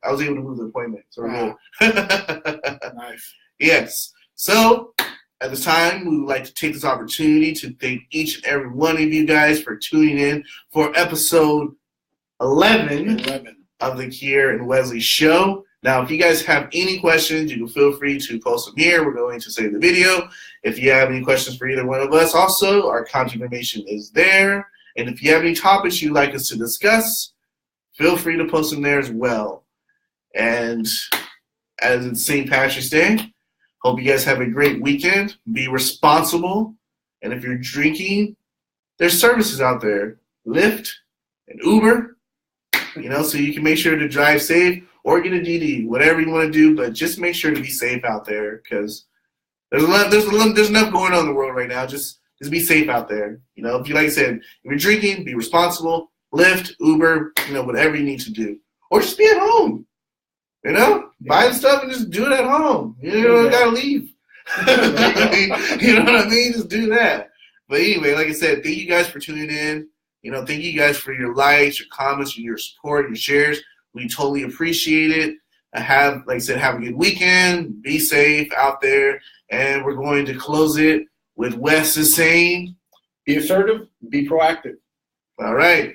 I was able to move the appointment. So, we're good. Nice. Yes. So, at this time, we would like to take this opportunity to thank each and every one of you guys for tuning in for episode 11 of the Qierre and Wesley Show. Now, if you guys have any questions, you can feel free to post them here. We're going to save the video. If you have any questions for either one of us, also, our contact information is there. And if you have any topics you'd like us to discuss, feel free to post them there as well. And as it's St. Patrick's Day, hope you guys have a great weekend. Be responsible. And if you're drinking, there's services out there. Lyft and Uber, you know, so you can make sure to drive safe or get a DD, whatever you want to do. But just make sure to be safe out there because there's enough going on in the world right now. Just be safe out there. You know, if you, like I said, if you're drinking, be responsible. Lyft, Uber, you know, whatever you need to do. Or just be at home. You know, buy the stuff and just do it at home. You don't gotta leave. You know what I mean? Just do that. But anyway, like I said, thank you guys for tuning in. You know, thank you guys for your likes, your comments, your support, your shares. We totally appreciate it. Like I said, have a good weekend. Be safe out there. And we're going to close it with Wes is saying, be assertive, be proactive. All right.